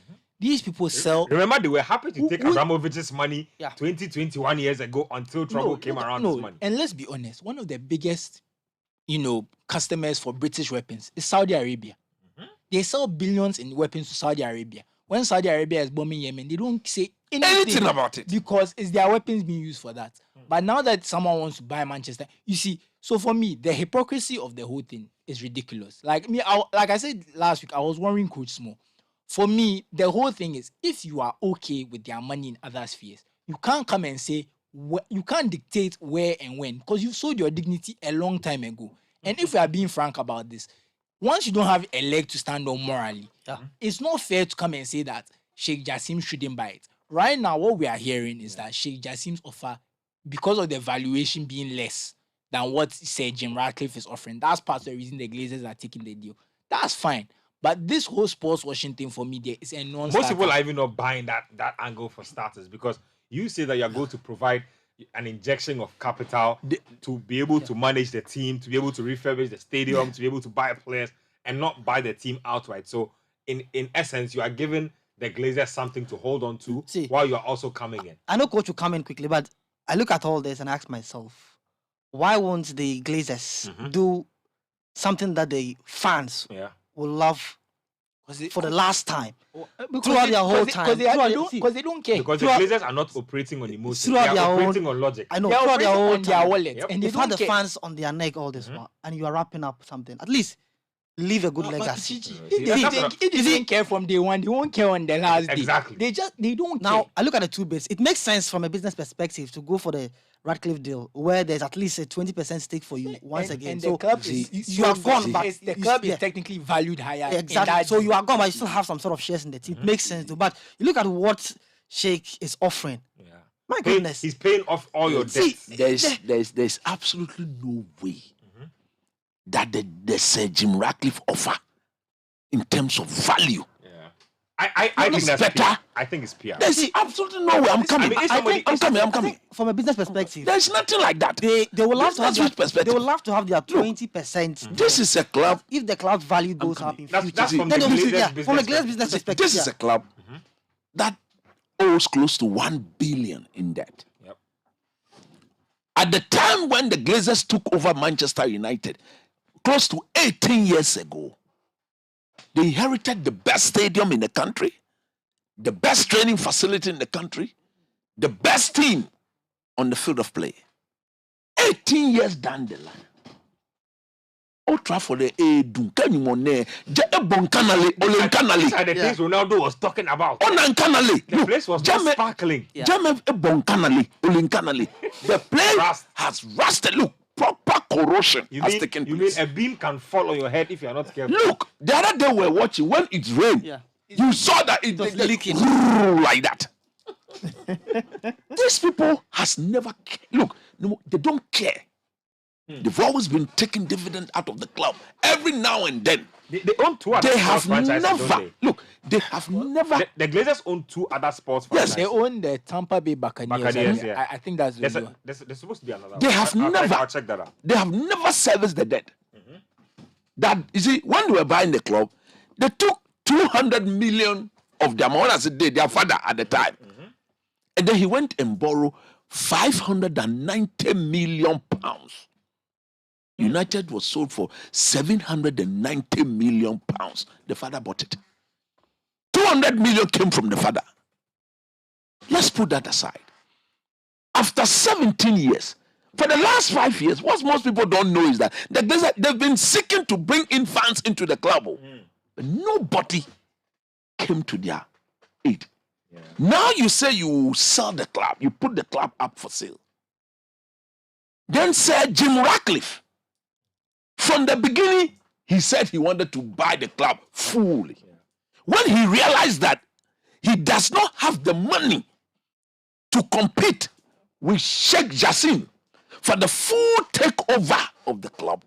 These people sell. Remember, they were happy to take Abramovich's money 21 years ago until trouble came around his money. And let's be honest, one of the biggest, customers for British weapons is Saudi Arabia. They sell billions in weapons to Saudi Arabia. When Saudi Arabia is bombing Yemen, they don't say anything about it because it's their weapons being used for that. But now that someone wants to buy Manchester, you see, so for me, the hypocrisy of the whole thing is ridiculous. Like I said last week, I was worrying Coach Small. For me, the whole thing is, if you are okay with their money in other spheres, you can't come and say, you can't dictate where and when, because you sold your dignity a long time ago. And if we are being frank about this, once you don't have a leg to stand on morally, it's not fair to come and say that Sheikh Jassim shouldn't buy it. Right now, what we are hearing is that Sheikh Jassim's offer, because of the valuation being less than what Sir Jim Ratcliffe is offering, that's part of the reason the Glazers are taking the deal. That's fine. But this whole sports washing thing for me, there is a non-starter. Most people are even not buying that angle for starters, because you say that you're going to provide an injection of capital to be able to manage the team, to be able to refurbish the stadium, to be able to buy players and not buy the team outright. So in essence, you are giving the Glazers something to hold on to while you are also coming in. I know Coach will come in quickly, but I look at all this and ask myself, why won't the Glazers do something that the fans will love for the last time throughout their whole time? Because they don't care. Because the Glazers are not operating on emotion. They are operating on logic. I know. They are Throughout their whole on their wallet. Yep. And they've they had don't the care. fans on their neck all this while, and you are wrapping up something. At least leave a good legacy. If they didn't care from day one, they won't care on the last day. Exactly. They don't care. Now, I look at the two bits. It makes sense from a business perspective to go for the Ratcliffe deal, where there's at least a 20% stake for you once again. And so the club is you are gone, but the club is technically valued higher. Exactly. So you are gone, but you still have some sort of shares in the team. It makes sense, though. But you look at what Sheikh is offering. My goodness, he's paying off all your debts. There's absolutely no way that the Sir Jim Ratcliffe offer in terms of value. I think that's better. PR. I think it's PR. There's absolutely no way. I'm coming. I'm coming. From a business perspective, there's nothing like that. They will have to have their, perspective. they will have to have their 20%. This is a club. If the club value goes up in future, that's from then the obviously, Glazers' from a Glazers business perspective, This is a club that owes close to 1 billion in debt. Yep. At the time when the Glazers took over Manchester United, close to 18 years ago, they inherited the best stadium in the country, the best training facility in the country, the best team on the field of play. 18 years down the line. Old Trafford, Duncanimone, Jaboncanale, Olencanale. These are the things Ronaldo was talking about. Olencanale. The place was just sparkling. Jamen Boncanale, Olencanale. The place has rusted. Look, proper corrosion has taken place. You mean a beam can fall on your head if you are not careful? Look, the other day we were watching, when it rained, you saw that it was leaking like that. These people has never look, no, they don't care. They've always been taking dividend out of the club every now and then. They own two other sports franchises, don't they? Look, they have never. The Glazers own two other sports franchises. They own the Tampa Bay Buccaneers. Yeah. I think that's there's supposed to be another. They have never. I'll check that out. They have never serviced the debt. That you see, when they were buying the club, they took 200 million of their money as it did their father at the time, and then he went and borrowed 590 million pounds. United was sold for 790 million pounds. The father bought it. 200 million came from the father. Let's put that aside. After 17 years, for the last 5 years, what most people don't know is that they've been seeking to bring in fans into the club. But nobody came to their aid. Now you say you sell the club, you put the club up for sale. Then Sir Jim Ratcliffe, from the beginning, he said he wanted to buy the club fully. When he realized that he does not have the money to compete with Sheikh Jassim for the full takeover of the club,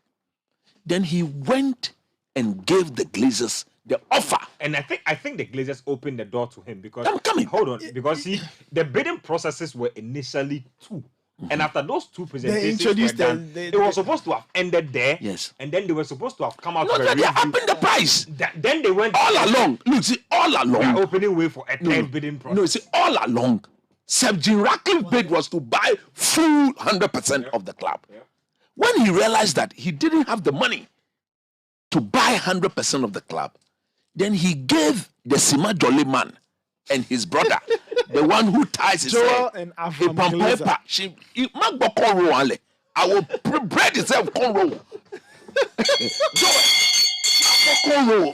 then he went and gave the Glazers the offer. And I think the Glazers opened the door to him because I'm coming. Hold on, because see, the bidding processes were initially two. And after those two presentations were done, it was supposed to have ended there. Yes. And then they were supposed to have come out No, with a they review. upping the price. Then they went all along. Look, see, all along. They are opening way for a third bidding process. No, see, all along. Sir Jim Ratcliffe's bid was to buy full 100% of the club. When he realized that he didn't have the money to buy 100% of the club, then he gave the Sima Jolly man and his brother, the one who ties his Joel head, and a Avram paper. I will bread itself cornrow. Joel,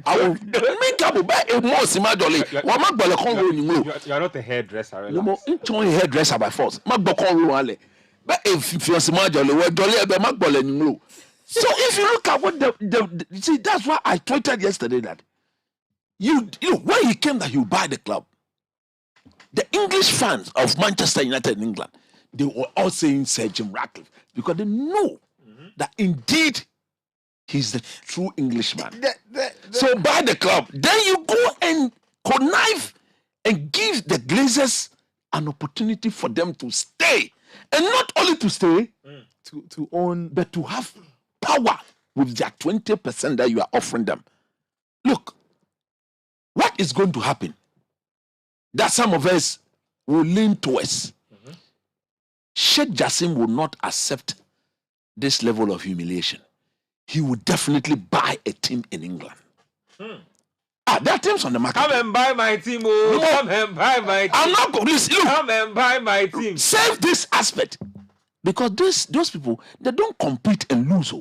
I will make up a more Sima Jolly. You are not a hairdresser, relax. No, I'm a hairdresser by force. But if you're Sima Jolly, we're Jolly, so if you look at what you see, that's why I tweeted yesterday that you when he came that he would buy the club, the English fans of Manchester United in England, they were all saying Sir Jim Ratcliffe because they know that indeed he's the true Englishman. So buy the club, then you go and connive and give the Glazers an opportunity for them to stay, and not only to stay, to own, but to have power with their 20% that you are offering them. Look, what is going to happen? That some of us will lean towards. Sheikh Jassim will not accept this level of humiliation. He will definitely buy a team in England. There are teams on the market. Come and buy my team, oh. No. Come and buy my team. I'm not going to look. Come and buy my team. Save this aspect. Because those people, they don't compete and lose.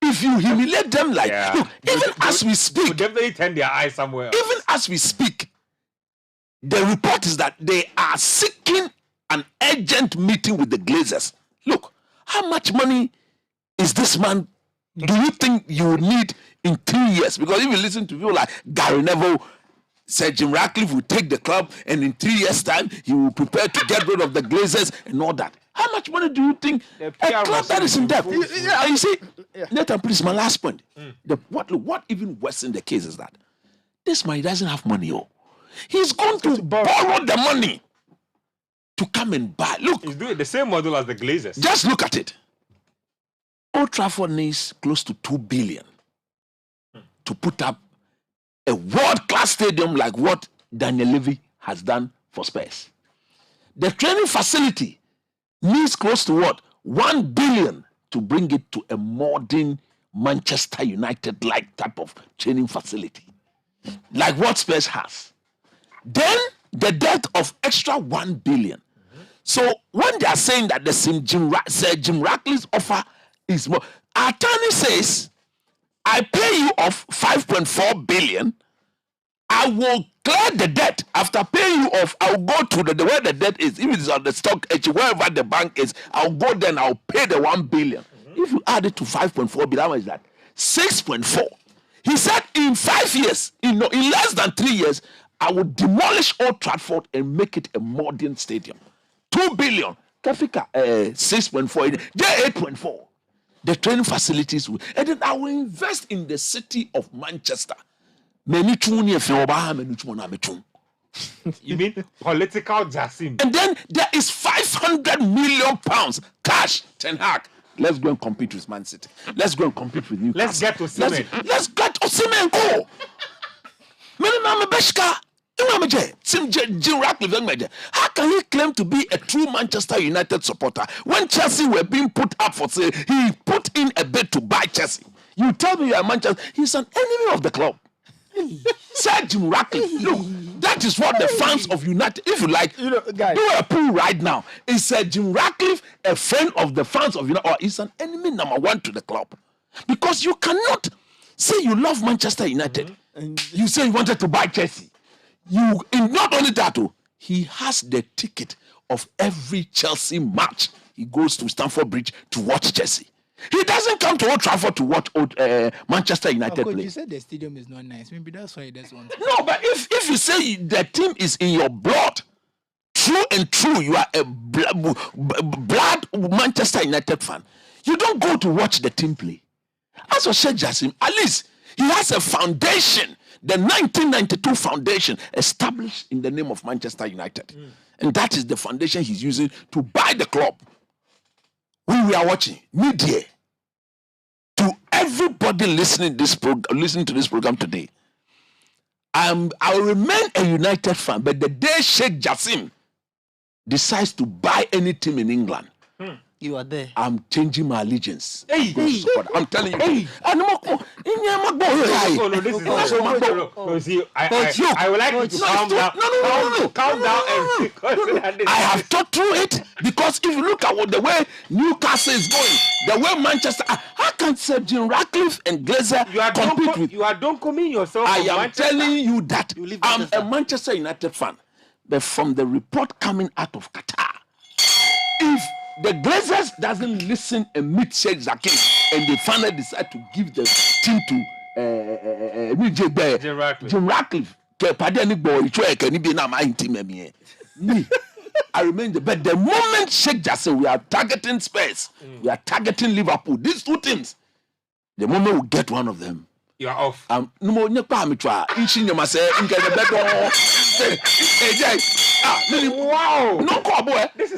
If you humiliate them look, even as we speak, will definitely turn their eyes somewhere else. Even as we speak, the report is that they are seeking an urgent meeting with the Glazers. Look, how much money is this man? Do you think you will need in 2 years? Because if you listen to people like Gary Neville, Sir Jim Ratcliffe will take the club, and in 3 years' time, he will prepare to get rid of the Glazers and all that. How much money do you think a club that is in debt? You see, Nathan, please, my last point. What even worse in the case is that this man doesn't have money. He's going to borrow the money to come and buy. Look, he's doing the same model as the Glazers. Just look at it. Old Trafford needs close to 2 billion to put up a world-class stadium like what Daniel Levy has done for Spurs. The training facility needs close to what? 1 billion to bring it to a modern Manchester United-like type of training facility. like what Spurs has. Then the debt of extra 1 billion. So when they are saying that the same Jim Ratcliffe's offer is more, our attorney says, I pay you off 5.4 billion. I will clear the debt. After paying you off, I'll go to the where the debt is. If it's on the stock exchange, wherever the bank is, I'll go there and I'll pay the 1 billion. If you add it to 5.4 billion, how much is that? 6.4. He said in 5 years, in less than 3 years, I will demolish Old Trafford and make it a modern stadium. 2 billion. Kafika 6.4. They're 8.4. The training facilities will, and then I will invest in the city of Manchester. You mean political Jassim? And then there is 500 million pounds cash. Ten Hag. Let's go and compete with Man City. Let's go and compete with Newcastle. Let's get to Osimhen. Let's get Osimhen and go. How can he claim to be a true Manchester United supporter when Chelsea were being put up for sale? He put in a bid to buy Chelsea. You tell me you are Manchester. He's an enemy of the club. Sir Jim Ratcliffe. Look, that is what the fans of United, if you like, guys, do a poll right now. Is Sir Jim Ratcliffe a friend of the fans of United, or is an enemy number one to the club? Because you cannot say you love Manchester United. You say you wanted to buy Chelsea. Not only that, he has the ticket of every Chelsea match. He goes to Stamford Bridge to watch Chelsea. He doesn't come to Old Trafford to watch Manchester United play. You said the stadium is not nice. Maybe that's why he doesn't want to. No, but if you say the team is in your blood, true and true, you are a blood Manchester United fan, you don't go to watch the team play. As for Sheikh Jassim, at least he has a foundation, the 1992 foundation established in the name of Manchester United. And that is the foundation he's using to buy the club. We are watching media. To everybody listening to this program today, I'll remain a United fan, but the day Sheikh Jassim decides to buy any team in England, you are there. I'm changing my allegiance. I'm telling you. I would like you to calm down. Calm down and I have thought through it, because if you look at the way Newcastle is going, the way Manchester, how can Sir Jim Ratcliffe and Glazer compete with? You are don't commit yourself. I am telling you that I'm a Manchester United fan, but from the report coming out of Qatar, if the Glazers doesn't listen and meet Sheikh Zakim, and they finally decide to give the team to Jim Ratcliffe. I remain but the moment Sheikh Jassim, we are targeting Spurs, we are targeting Liverpool, these two teams, the moment we get one of them, you are off. Wow. This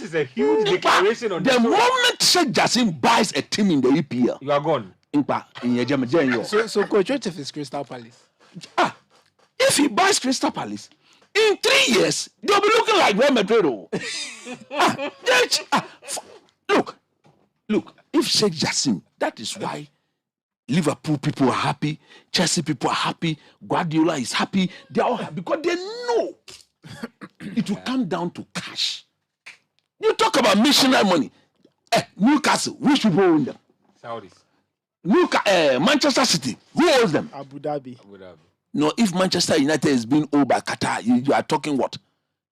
is a huge declaration on the moment Sheikh Jassim buys a team in the EPL, you are gone. So coach, what if it's Crystal Palace? If he buys Crystal Palace, in 3 years, they'll be looking like Real Madrid. Look, if Sheikh Jassim, that is why Liverpool people are happy, Chelsea people are happy, Guardiola is happy, they are all happy, because they know it will come down to cash. You talk about missionary money. Newcastle, which people own them? Saudis. Manchester City, who owns them? Abu Dhabi. No, if Manchester United is being owned by Qatar, you are talking what?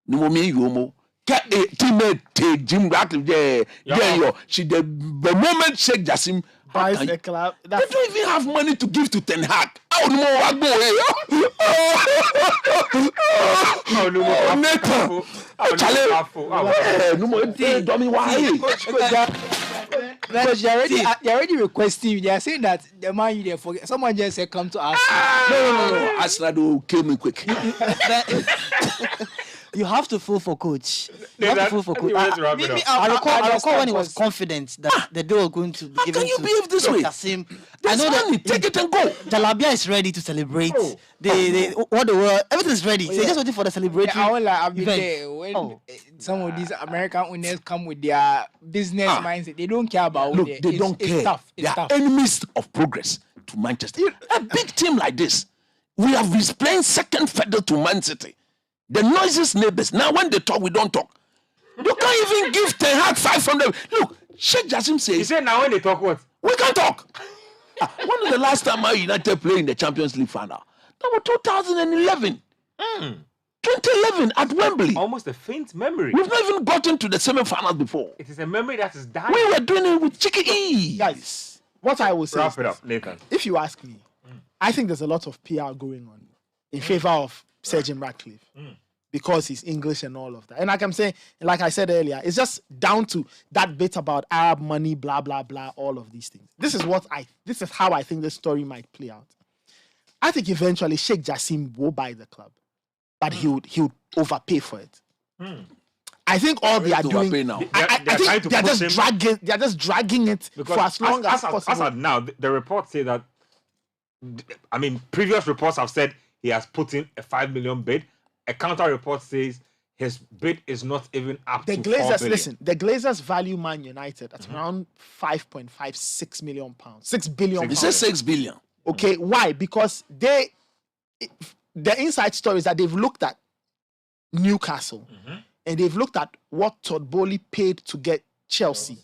No me yomo. Teammate Jim Ratcliffe, the moment Sheikh Jassim buys the club, they don't even have money to give to Ten Hag. Because you're already requesting. They are saying that the man you there forget. Someone just said, "Come to us." No. Arsenal will kill me quick. You have to fool for coach. You have to fool for coach. I recall when he was confident that the deal was going to be given to. How can you behave this way? I know that take it and go. Jalabia is ready to celebrate. Everything is ready. So just waiting for the celebration. I've been there when some of these American owners come with their business mindset. They don't care about. Look, they don't care. They are enemies of progress to Manchester. A big team like this, We have been playing second fiddle to Man City. The noisiest neighbors. Now when they talk, we don't talk. You can't even give Ten Hag 500. Look, Sheikh Jassim says. He said now when they talk what? We can talk. When was the last time Man United played in the Champions League final? That was 2011. 2011 at Wembley. Almost a faint memory. We've not even gotten to the semi-finals before. It is a memory that is dying. We were doing it with Chicky E. Guys, what I will say Wrap is it this. up, Nathan. If you ask me, I think there's a lot of PR going on in favor of Sir Jim Ratcliffe because he's English and all of that. And like I said earlier, it's just down to that bit about Arab money, blah blah blah, all of these things. This is how I think this story might play out. I think eventually Sheikh Jassim will buy the club, but he would overpay for it. I think all they are doing now. I think they're just dragging it Because for as long as possible. As of now, the reports say that. I mean, previous reports have said he has put in a 5 million bid. A counter report says his bid is not even up The to 4 Glazers, billion. listen, the Glazers value Man United at around 5.56 million pounds, 6 billion. He says 6 billion. Okay, why? Because the inside story is that they've looked at Newcastle and they've looked at what Todd Bowley paid to get Chelsea.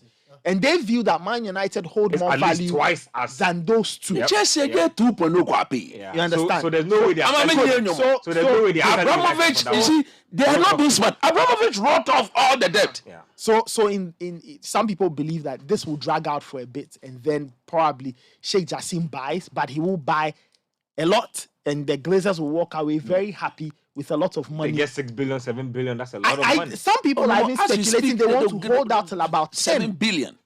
And they view that Man United hold It's more at least value twice as than those two. Chelsea get 2.0 kwapi. Yeah. You understand? So there's no way they are. So there's no way they are. Abramovich, you see, they are not being smart. Abramovich wrote off all the debt. Yeah. So in some people believe that this will drag out for a bit and then probably Sheikh Jassim buys, but he will buy a lot and the Glazers will walk away very happy with a lot of money. They get 6 billion, 7 billion. That's a lot of money. Some people are even speculating they want to hold out till about 10 7 billion.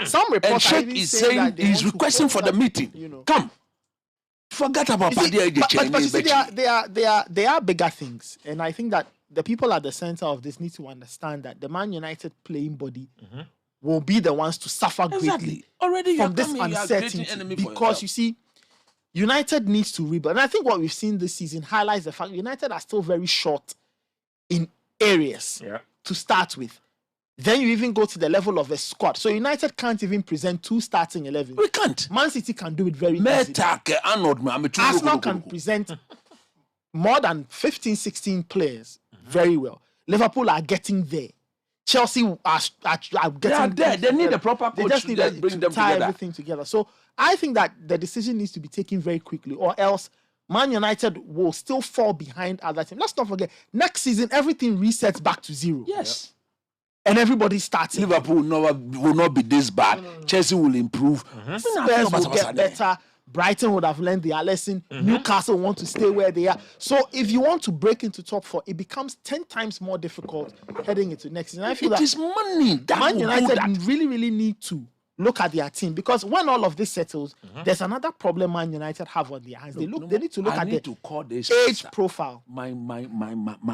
Some And reports are Sheikh even is saying that saying he's they want to requesting hold for the out, meeting. you know. Come. Forget about You see, Padia. but you see, there are bigger things, and I think that the people at the center of this need to understand that the Man United playing body will be the ones to suffer greatly Exactly. Already you from are this coming, you are creating uncertainty enemy for because yourself. you see, United needs to rebuild, and I think what we've seen this season highlights the fact United are still very short in areas to start with. Then you even go to the level of a squad. So United can't even present 2 starting 11. We can't. Man City can do it very easily. Arsenal can present more than 15, 16 players very well. Liverpool are getting there. Chelsea are getting They are there. They need a proper coach They just to need just bring to them tie together. everything together. So I think that the decision needs to be taken very quickly, or else Man United will still fall behind other teams. Let's not forget, next season everything resets back to zero. Yes. And everybody starts. Liverpool will not be this bad. Chelsea will improve. Spurs will get better. Brighton would have learned their lesson. Newcastle want to stay where they are. So if you want to break into top 4, it becomes 10 times more difficult heading into next season. I feel It is money that Man will do United that. really, really need to look at their team, because when all of this settles, there's another problem Man United have on their hands. They need to look I at need the to call this age profile. My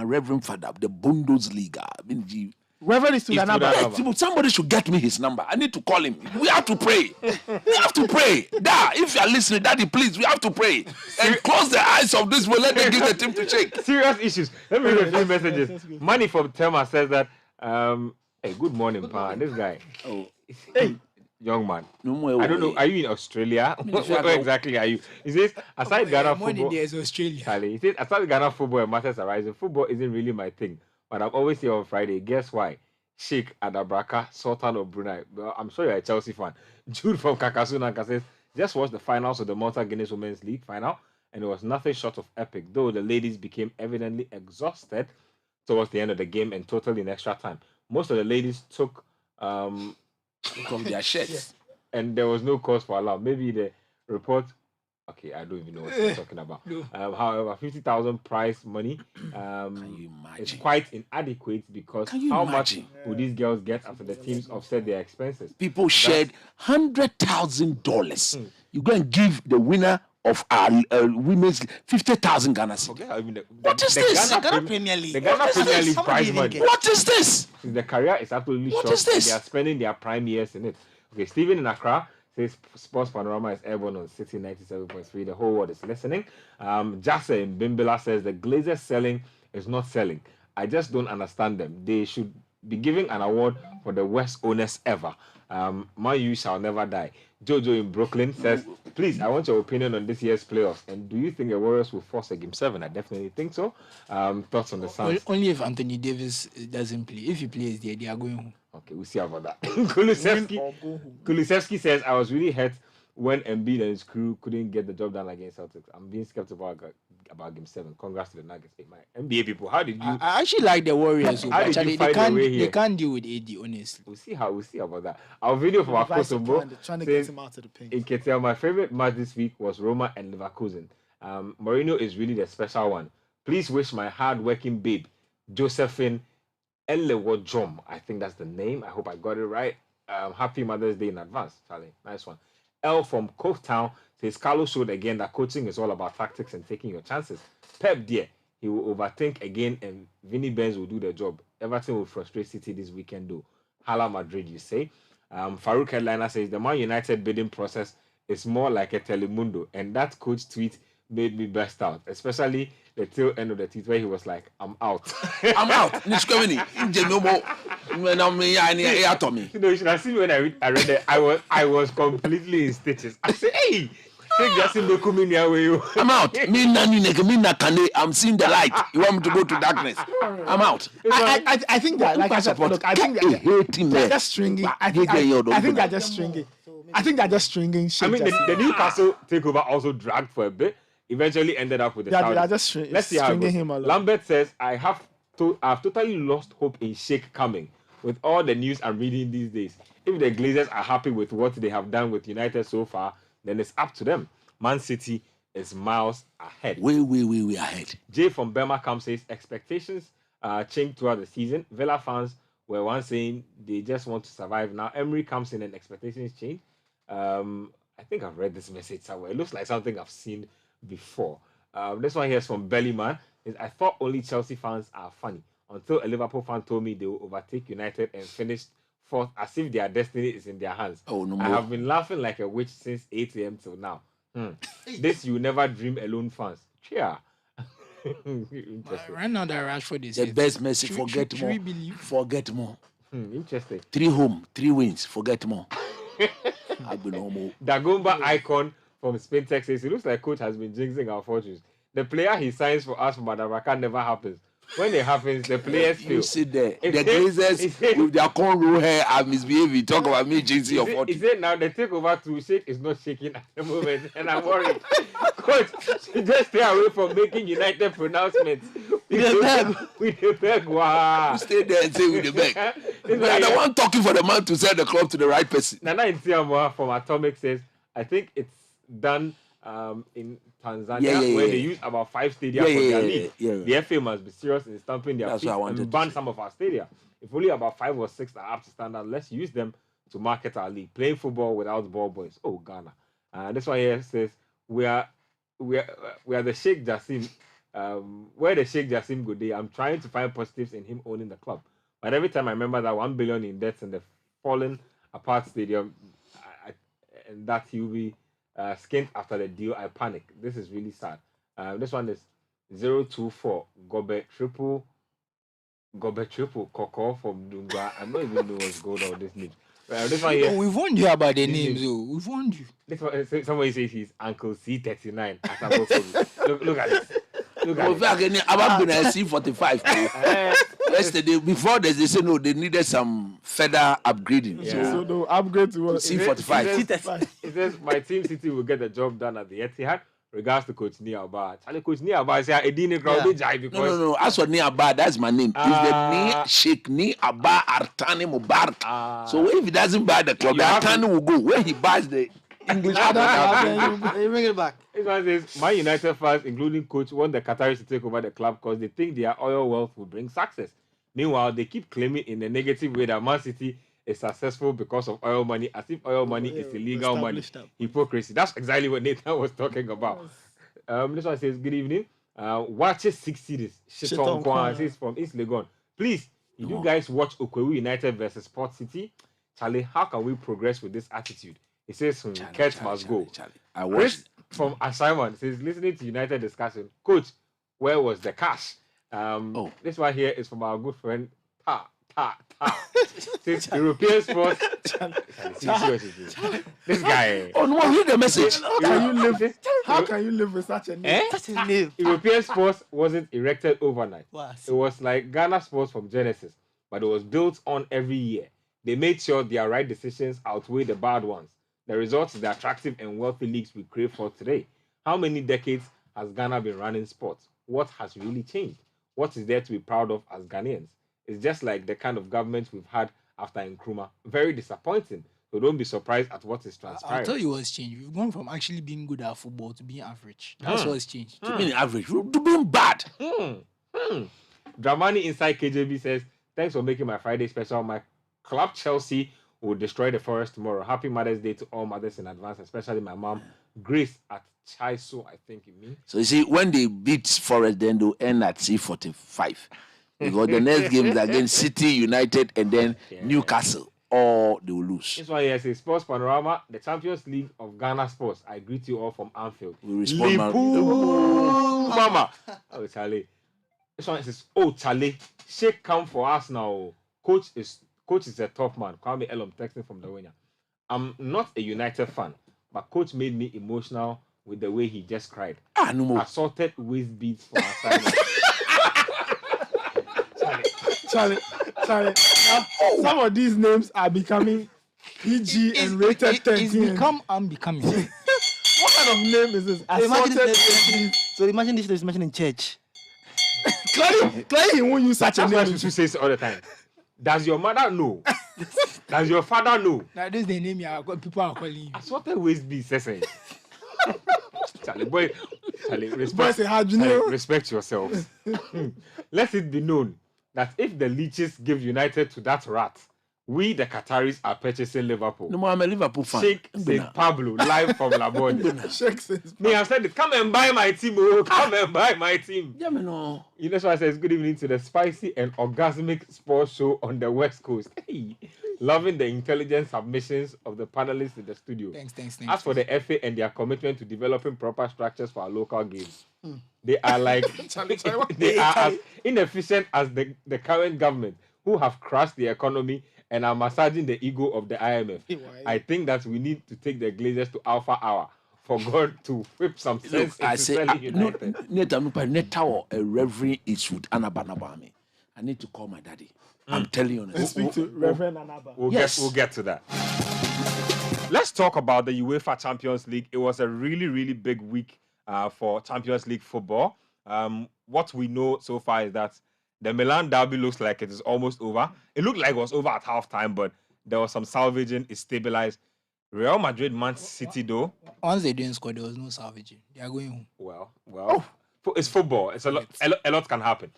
Reverend Father, the Bundesliga. I mean, Reverend is to somebody should get me his number. I need to call him. We have to pray. We have to pray. Dad, if you are listening, Daddy, please, we have to pray. And close the eyes of this. We'll let them give the team to shake. Serious issues. Let me read a few messages. Money from Thelma says that, hey, good morning, Pa. This guy. Hey. Young man. I don't know. Are you in Australia? Where exactly are you? He says, aside Ghana football. There's Australia. He says, aside Ghana football and matters arising, football isn't really my thing. But I'm always here on Friday. Guess why? Sheikh Adabraka, Sultan of Brunei. Well, I'm sure you're a Chelsea fan. Jude from Kakasunanka says, just watched the finals of the Malta Guinness Women's League final, and it was nothing short of epic, though the ladies became evidently exhausted towards the end of the game and totally in extra time. Most of the ladies took from their shirts. And there was no cause for alarm. Maybe the report. Okay, I don't even know what you're talking about. No. However, 50,000 prize money is quite inadequate because how much would these girls get after the teams offset their expenses? People shared $100,000. You go and give the winner of our women's 50,000 Ghana cedis. What is this? The Ghana Premier League prize money. What is this? The career is absolutely short. What is this? They are spending their prime years in it. Okay, Stephen in Accra says Sports Panorama is airborne on Citi 97.3. The whole world is listening. Jassa in Bimbila says the Glazers selling is not selling. I just don't understand them. They should be giving an award for the worst owners ever. Man U shall never die. Jojo in Brooklyn says, please, I want your opinion on this year's playoffs. And do you think the Warriors will force a game 7? I definitely think so. Thoughts on the Suns? Only if Anthony Davis doesn't play. If he plays, they are going home. Okay, we'll see about that. Kulusevski says, I was really hurt when Embiid and his crew couldn't get the job done against Celtics. I'm being skeptical about game 7. Congrats to the Nuggets. Hey, my NBA people, how did you... I actually like the Warriors. How did you find the way here? They can't deal with AD, honestly. We'll see about that. Our video from our Kosovo trying to get him out of the paint. In Ketel, my favorite match this week was Roma and Leverkusen. Mourinho is really the special one. Please wish my hard-working babe, Josephine Elewojom, I think that's the name. I hope I got it right. Happy Mother's Day in advance, Charlie. Nice one. L from Coketown says, Carlos showed again that coaching is all about tactics and taking your chances. Pep, dear, he will overthink again and Vinny Benz will do the job. Everton will frustrate City this weekend, though. Hala Madrid, you say. Farouk Headliner says, the Man United bidding process is more like a Telemundo, and that coach tweet made me burst out, especially the tail end of the tweet where he was like, I'm out. I'm out. You should have seen when I read it. I was completely in stitches. I said, hey, I'm out. I'm seeing the light. You want me to go to darkness? I'm out. I think that, like I said, look, I think they're just stringing. I think they're just stringing. I think they're just stringing. I mean, the Newcastle takeover also dragged for a bit. Eventually ended up with the Saudis. Let's see how it goes. Lambert says, I've totally lost hope in Sheikh coming. With all the news I'm reading these days, if the Glazers are happy with what they have done with United so far, then it's up to them. Man City is miles ahead. Way ahead. Jay from Birmingham says, expectations changed throughout the season. Villa fans were once saying they just want to survive. Now Emery comes in and expectations change. I think I've read this message somewhere. It looks like something I've seen before. This one here is from Bellyman. I thought only Chelsea fans are funny until a Liverpool fan told me they will overtake United and finish 4th as if their destiny is in their hands. Oh, no I more. have been laughing like a witch since 8 a.m. till now. This you never dream alone fans. Cheer. Right now that Rashford is the best message. Forget more. Forget more. Interesting. 3 home, 3 wins. Forget more. Dagomba Icon from Spain, Texas. It looks like coach has been jinxing our fortunes. The player he signs for us from Madagascar never happens. When it happens, the players fail. You sit there. The Glazers with their cornrow hair are misbehaving. Talk about me jinxing your fortune. He said now the takeover to shake is not shaking at the moment, and I'm worried. Coach, just stay away from making United pronouncements. With the beg. Wow. You stay there and say with the beg. I don't want talking for the man to sell the club to the right person. Nana Intiamwa from Atomic says, I think it's done in Tanzania where they use about 5 stadia for their league. The FA must be serious in stamping their feet and ban some of our stadia. If only about 5 or 6 are up to standard, let's use them to market our league. Playing football without ball boys. Oh, Ghana. This one here says, we are the Sheikh Jassim. Where the Sheikh Jassim go day, I'm trying to find positives in him owning the club. But every time I remember that 1 billion in debts and the falling apart stadium, and that he'll be skint after the deal, I panic. This is really sad. This one is 024 Gobe triple Koko from Dunga. I don't even know what's going on with this name. This one here, we've warned you about the names, though. We've warned you. This one, somebody says he's Uncle C39. Look at this. I've been at C45. Yesterday, before they say no, they needed some further upgrading. Yeah. So no upgrade to what? C45. It says my team City will get the job done at the Etihad. Regards to Coach Niaba. Coach Niaba says Edine crowd because no. As for Niaba, that's my name. It's the Sheikh Niaba Artani Mubarak. So if he doesn't buy the club, the Artani will go. When he buys the English, you bring it back. This one says my United fans, including coach, want the Qataris to take over the club because they think their oil wealth will bring success. Meanwhile, they keep claiming in a negative way that Man City is successful because of oil money, as if oil money is illegal money. Hypocrisy. That's exactly what Nathan was talking about. This one says, good evening. Watch 6 series. Shiton Kwan says from East Legon. Please, you guys watch Okwewu United versus Port City? Charlie, how can we progress with this attitude? He says, Kurt must go. I watched from Assignment says, listening to United discussion, Coach, where was the cash? This one here is from our good friend Ta. Since European sports, this guy. Oh no, read the message. How can you live with such a name? That's a name. European sports wasn't erected overnight. Wow. It was like Ghana sports from Genesis, but it was built on every year. They made sure their right decisions outweigh the bad ones. The result is the attractive and wealthy leagues we crave for today. How many decades has Ghana been running sports? What has really changed? What is there to be proud of as Ghanaians? It's just like the kind of government we've had after Nkrumah. Very disappointing. So don't be surprised at what is transpiring. I'll tell you what's changed. We've gone from actually being good at football to being average. That's what's changed. To being average, to being bad. Dramani inside KJB says, thanks for making my Friday special. My club Chelsea will destroy the Forest tomorrow. Happy Mother's Day to all mothers in advance, especially my mom, Grace at Chaiso, I think it means. So you see, when they beat Forest, then they'll end at C45. Because the next game is against Citi, United, and then Newcastle. Or they will lose. This one here says Sports Panorama, the Champions League of Ghana Sports. I greet you all from Anfield. We respond, Mama. Oh, Charlie. This one says, oh, Charlie, shake come for us now. Coach is a tough man. Kwame Elom texting from the winner. I'm not a United fan, but coach made me emotional with the way he just cried. No more. Assaulted waist beats for assignment. Charlie. Now, some of these names are becoming PG and rated 13. It's become unbecoming. What kind of name is this? So imagine this is mentioned in church. Clearly, he won't use such a That's why name. Susu says all the time. Does your mother know? Does your father know? Now this is the name people are calling you. Assaulted waist beats, Sese. Charlie, respect yourselves. Let it be known that if the leeches give United to that rat, we, the Qataris, are purchasing Liverpool. No, I'm a Liverpool fan. Sheikh St. Pablo, live from Laborde. Me, I said, come and buy my team. Oh, come and buy my team. Yeah, man, no. You know, so I says, good evening to the spicy and orgasmic sports show on the West Coast. Hey, loving the intelligent submissions of the panelists in the studio. Thanks. As for the FA and their commitment to developing proper structures for our local games, they are like they are as inefficient as the current government, who have crushed the economy and are massaging the ego of the IMF. I think that we need to take the Glazers to Alpha Hour for God to whip some sense into selling United. Reverend Eastwood Anabanabami. I need to call my daddy. I'm telling you honestly. Speak to Reverend Anaba. We'll get to that. Let's talk about the UEFA Champions League. It was a really, really big week for Champions League football. What we know so far is that the Milan derby looks like it is almost over. It looked like it was over at halftime, but there was some salvaging. It stabilized. Real Madrid, Man City, though. Once they didn't score, there was no salvaging. They are going home. Well, it's football. It's a lot can happen.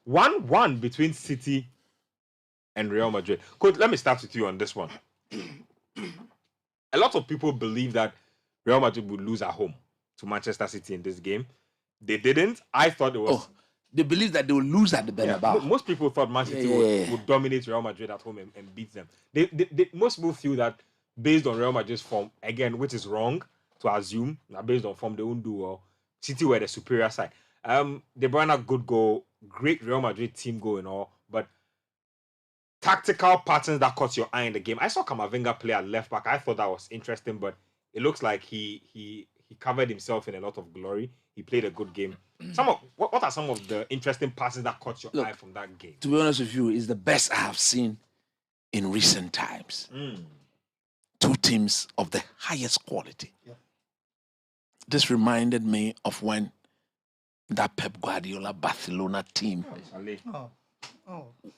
1-1 between City and Real Madrid. Coach, let me start with you on this one. A lot of people believe that Real Madrid would lose at home to Manchester City in this game. They didn't. I thought it was... They believe that they will lose at the Bernabeu. Most people thought Man City would dominate Real Madrid at home and beat them. Most people feel that based on Real Madrid's form, again, which is wrong to assume, that based on form, they won't do well. City were the superior side. De Bruyne, good goal, great Real Madrid team goal and all, but tactical patterns that caught your eye in the game. I saw Camavinga play at left back. I thought that was interesting, but it looks like he covered himself in a lot of glory. He played a good game. What are some of the interesting passes that caught your eye from that game? To be honest with you, it's the best I have seen in recent times. Two teams of the highest quality. Yeah. This reminded me of when that Pep Guardiola Barcelona team,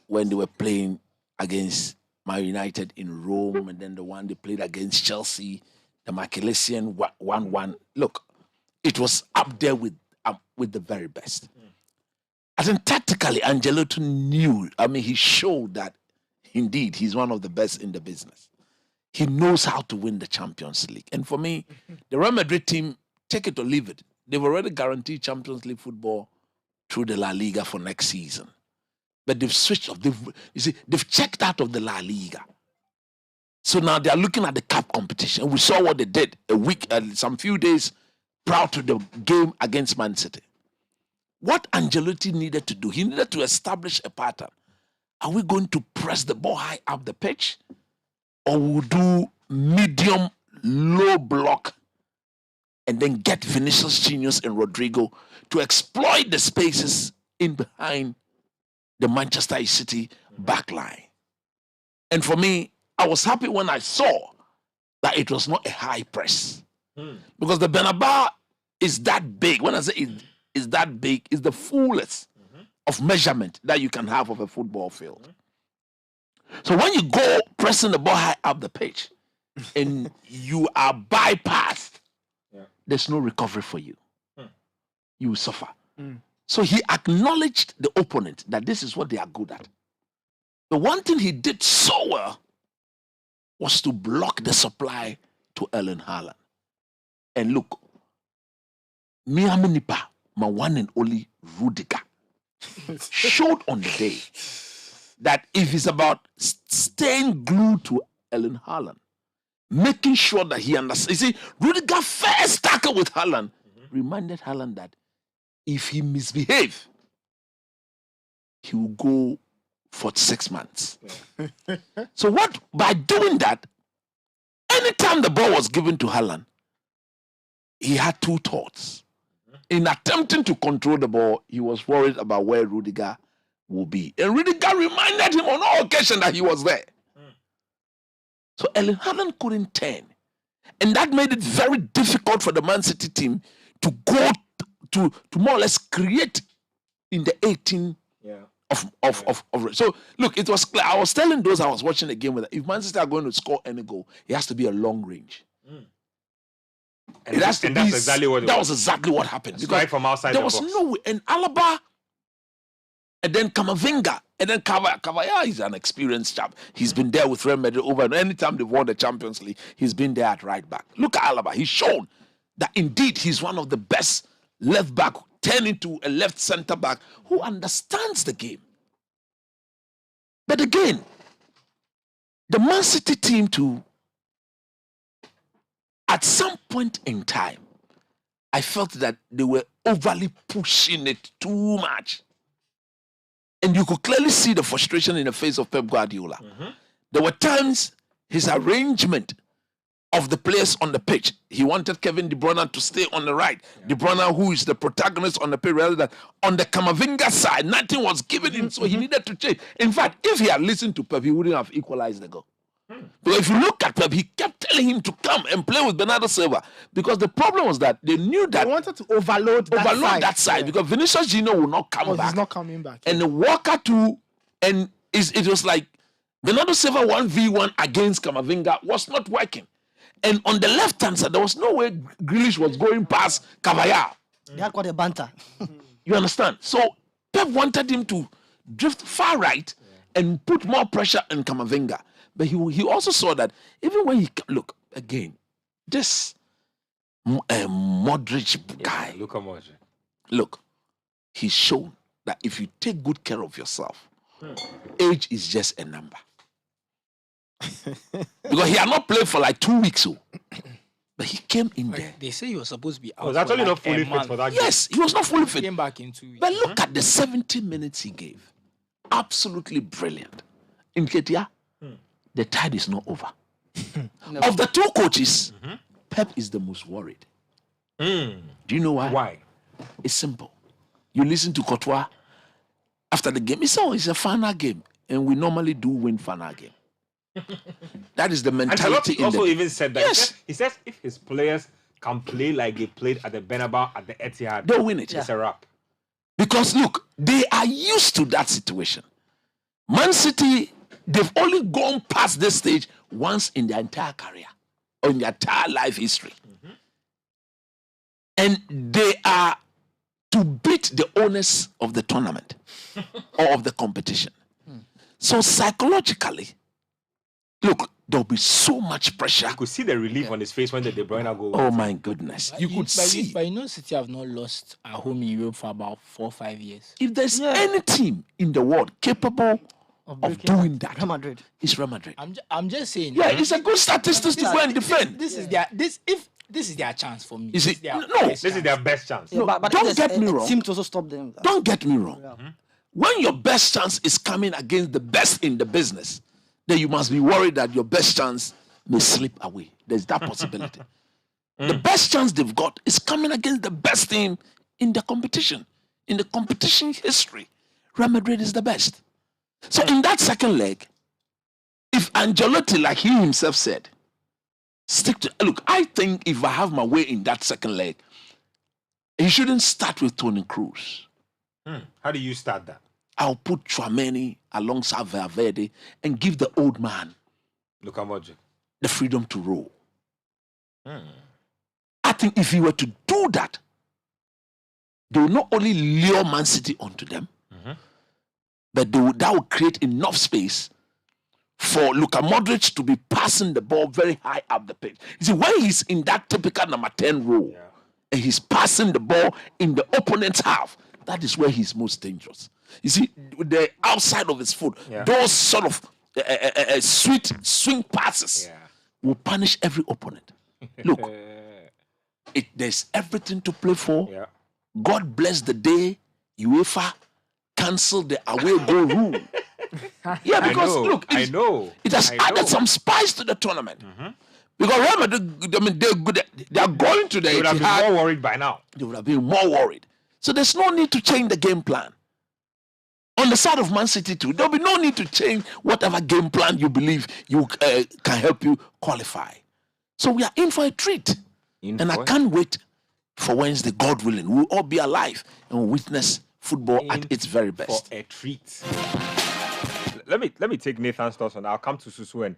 when they were playing against Man United in Rome, and then the one they played against Chelsea, the Macalesian 1-1. Look, it was up there with the very best. I think tactically, Ancelotti knew. I mean, he showed that indeed he's one of the best in the business. He knows how to win the Champions League. And for me, the Real Madrid team, take it or leave it. They've already guaranteed Champions League football through the La Liga for next season. But they've switched off. They've checked out of the La Liga. So now they're looking at the cup competition. We saw what they did some few days prior to the game against Man City. What Ancelotti needed to do, he needed to establish a pattern. are we going to press the ball high up the pitch, or we'll do medium, low block, and then get Vinicius Juniors and Rodrigo to exploit the spaces in behind the Manchester City backline? And for me, I was happy when I saw that it was not a high press. Because the Bernabeu is that big. When I say it is that big, it's the fullest of measurement that you can have of a football field. So when you go pressing the ball high up the pitch and you are bypassed, there's no recovery for you. You will suffer. So he acknowledged the opponent that this is what they are good at. The one thing he did so well was to block the supply to Erling Haaland. And look, Miami Nipa, my one and only Rudiger, showed on the day that if it's about staying glued to Erling Haaland, making sure that he understands. You see, Rudiger first tackle with Haaland reminded Haaland that if he misbehaves, he will go for 6 months. So what? By doing that, anytime the ball was given to Haaland, he had two thoughts. In attempting to control the ball, he was worried about where Rudiger will be. And Rudiger reminded him on all occasions that he was there. So Erling Haaland couldn't turn. And that made it very difficult for the Man City team to go to more or less create in the 18 of. So look, it was clear. I was telling those I was watching the game with, if Man City are going to score any goal, it has to be a long range. And that's exactly what was exactly what happened. Because right from outside there the was box. no way. And Alaba, and then Kamavinga, and then Cavaya is an experienced chap. He's been there with Real Madrid over, and anytime they've won the Champions League, he's been there at right back. Look at Alaba. He's shown that indeed he's one of the best left back, turn into a left centre back who understands the game. But again, the Man City team too, at some point in time, I felt that they were overly pushing it too much. And you could clearly see the frustration in the face of Pep Guardiola. There were times his arrangement of the players on the pitch, he wanted Kevin De Bruyne to stay on the right. De Bruyne, who is the protagonist on the pitch, rather than on the Kamavinga side, nothing was given him, so he needed to change. In fact, if he had listened to Pep, he wouldn't have equalized the goal. But if you look at Pep, he kept telling him to come and play with Bernardo Silva, because the problem was that they knew that they wanted to overload that side. Because Vinicius Junior will not come back. He's not coming back. And the Walker too, and it was like Bernardo Silva 1v1 against Kamavinga was not working. And on the left hand side, there was no way Grealish was going past Cavaya. They had quite a banter. You understand? So Pep wanted him to drift far right and put more pressure on Kamavinga. But he also saw that even when he look again, this Modric guy. Look, he's shown that if you take good care of yourself, age is just a number. Because he had not played for like 2 weeks, but he came in there. They say he was supposed to be out. Oh, that's only not fully fit for that game. Yes, he was not fully fit. He came back in 2 weeks. But look at the 70 minutes he gave. Absolutely brilliant. In Ketia, the tide is not over. Of the two coaches, Pep is the most worried. Do you know why? Why? It's simple. You listen to Courtois after the game. It's a final game, and we normally do win final game. That is the mentality. And also even said that. Yes. He says if his players can play like they played at the Bernabeu, at the Etihad, they'll win it. It's a wrap. Because look, they are used to that situation. Man City, they've only gone past this stage once in their entire career or in their entire life history. And they are to beat the owners of the tournament or of the competition. So psychologically, look, there'll be so much pressure. You could see the relief on his face when the De Bruyne goal. Oh my goodness. You could see. But you know, City have not lost at home in Europe for about 4 or 5 years. If there's any team in the world capable of doing that, Real Madrid. It's Real Madrid. I'm just saying. Yeah, it's a good statistics to go and defend. This is their chance for me. Is it? This is their No. best This is their best chance. Yeah, but don't get me wrong. Seem to also stop them. Don't get me wrong. when your best chance is coming against the best in the business, then you must be worried that your best chance may slip away. There's that possibility. The best chance they've got is coming against the best team in the competition. In the competition history, Real Madrid is the best. So in that second leg, if Ancelotti, like he himself said, stick to, look, I think if I have my way in that second leg, he shouldn't start with Toni Kroos. How do you start that? I'll put Tchouameni alongside Valverde and give the old man Luka Modric the freedom to roll. I think if he were to do that, they will not only lure Man City onto them, but that will create enough space for Luka Modric to be passing the ball very high up the pitch. You see, when he's in that typical number 10 role, and he's passing the ball in the opponent's half, that is where he's most dangerous. You see, the outside of his foot, those sort of sweet swing passes will punish every opponent. Look, there's everything to play for. God bless the day UEFA canceled the away goal rule. Because look, it has added some spice to the tournament. Because Real Madrid, I mean, they are going to the. They would have been more worried by now. They would have been more worried. So there's no need to change the game plan. On the side of Man City too, there'll be no need to change whatever game plan you believe you can help you qualify. So we are in for a treat. I can't wait for Wednesday, God willing. We'll all be alive and we'll witness football at its very best. For a treat. Let me take Nathan's thoughts on that. I'll come to Susu and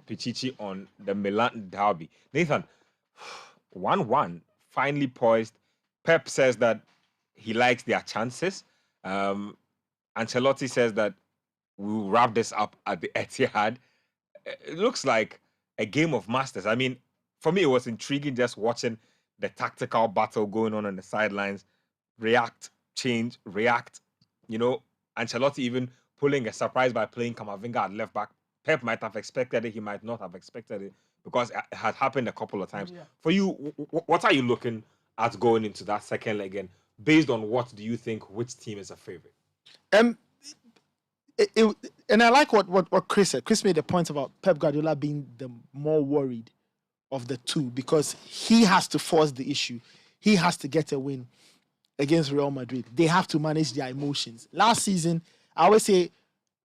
Pichichi on the Milan derby. Nathan, 1-1, finally poised. Pep says that he likes their chances. Ancelotti says that we'll wrap this up at the Etihad. It looks like a game of masters. I mean, for me, it was intriguing just watching the tactical battle going on the sidelines. React, change, react. You know, Ancelotti even pulling a surprise by playing Camavinga at left back. Pep might have expected it. He might not have expected it because it had happened a couple of times. For you, what are you looking at going into that second leg? And based on what do you think, which team is a favorite? And I like what Chris said. Chris made a point about Pep Guardiola being the more worried of the two because he has to force the issue. He has to get a win against Real Madrid. They have to manage their emotions. Last season, I always say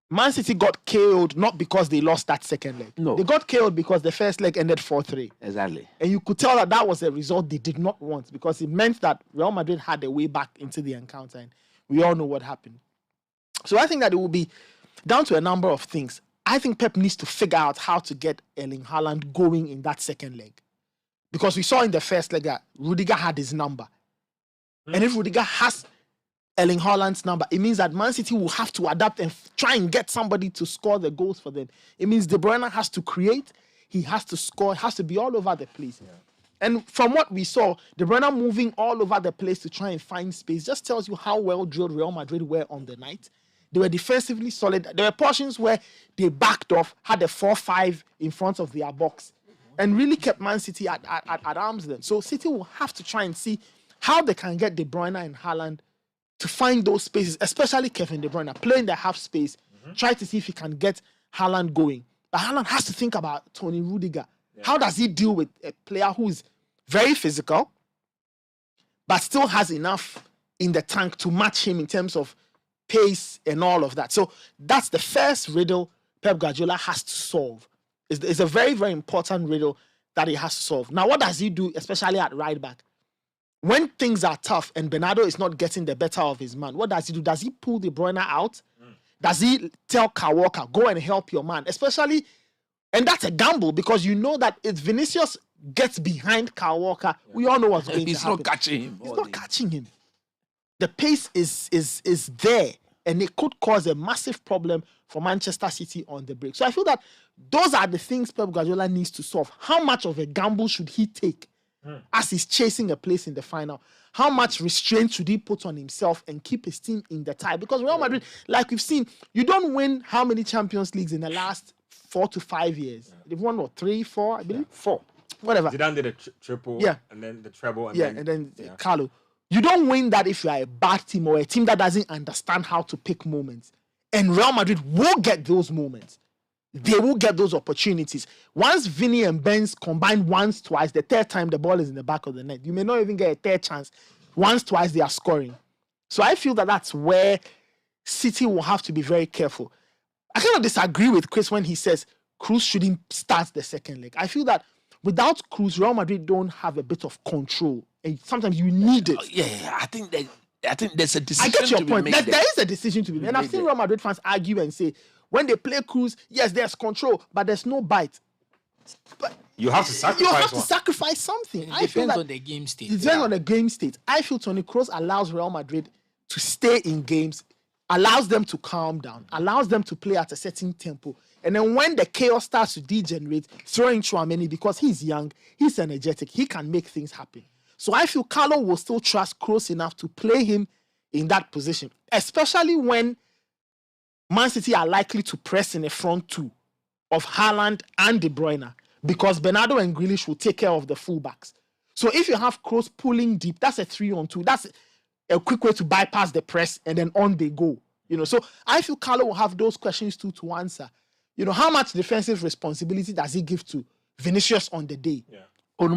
Man City got KO'd not because they lost that second leg. No. They got KO'd because the first leg ended 4-3. Exactly. And you could tell that was a result they did not want because it meant that Real Madrid had a way back into the encounter and we all know what happened. So I think that it will be down to a number of things. I think Pep needs to figure out how to get Erling Haaland going in that second leg. Because we saw in the first leg that Rudiger had his number. And if Rudiger has Erling Haaland's number, it means that Man City will have to adapt and try and get somebody to score the goals for them. It means De Bruyne has to create, he has to score, has to be all over the place. And from what we saw, De Bruyne moving all over the place to try and find space just tells you how well drilled Real Madrid were on the night. They were defensively solid. There were portions where they backed off, had a 4-5 in front of their box, and really kept Man City at arm's length. So City will have to try and see how they can get De Bruyne and Haaland to find those spaces, especially Kevin De Bruyne, playing the half space, try to see if he can get Haaland going. But Haaland has to think about Tony Rudiger. How does he deal with a player who is very physical, but still has enough in the tank to match him in terms of pace and all of that? So that's the first riddle Pep Guardiola has to solve. It's a very, very important riddle that he has to solve. Now, what does he do, especially at right back? When things are tough and Bernardo is not getting the better of his man, what does he do? Does he pull De Bruyne out? Does he tell Kyle Walker, go and help your man? Especially, and that's a gamble because you know that if Vinicius gets behind Kyle Walker, we all know what's going to happen. He's not catching him. He's not catching him. The pace is there, and it could cause a massive problem for Manchester City on the break. So I feel that those are the things Pep Guardiola needs to solve. How much of a gamble should he take as he's chasing a place in the final? How much restraint should he put on himself and keep his team in the tie? Because Real Madrid, like we've seen, you don't win how many Champions Leagues in the last 4 to 5 years? They've won, what, 3, 4, I believe? 4. Whatever. Zidane did a triple, and then the treble, and then Carlo. You don't win that if you are a bad team or a team that doesn't understand how to pick moments. And Real Madrid will get those moments. They will get those opportunities. Once Vinny and Benz combine once, twice, the third time the ball is in the back of the net, you may not even get a third chance. Once, twice, they are scoring. So I feel that that's where City will have to be very careful. I kind of disagree with Chris when he says Cruz shouldn't start the second leg. I feel that without Cruz, Real Madrid don't have a bit of control. And sometimes you need it. Yeah, I think there's a decision. I get your to point. Be made There is a decision to be made. And I've seen Real Madrid fans argue and say, when they play Cruz, yes, there's control, but there's no bite. But you have to sacrifice. You have to sacrifice something. It depends on the game state. It depends on the game state. I feel Toni Kroos allows Real Madrid to stay in games, allows them to calm down, allows them to play at a certain tempo. And then when the chaos starts to degenerate, throw in Tchouaméni because he's young, he's energetic, he can make things happen. So I feel Carlo will still trust Kroos enough to play him in that position, especially when Man City are likely to press in the front two of Haaland and De Bruyne because Bernardo and Grealish will take care of the fullbacks. So if you have Kroos pulling deep, that's a 3-on-2. That's a quick way to bypass the press and then on they go. So I feel Carlo will have those questions too to answer. How much defensive responsibility does he give to Vinicius on the day? Yeah. Stay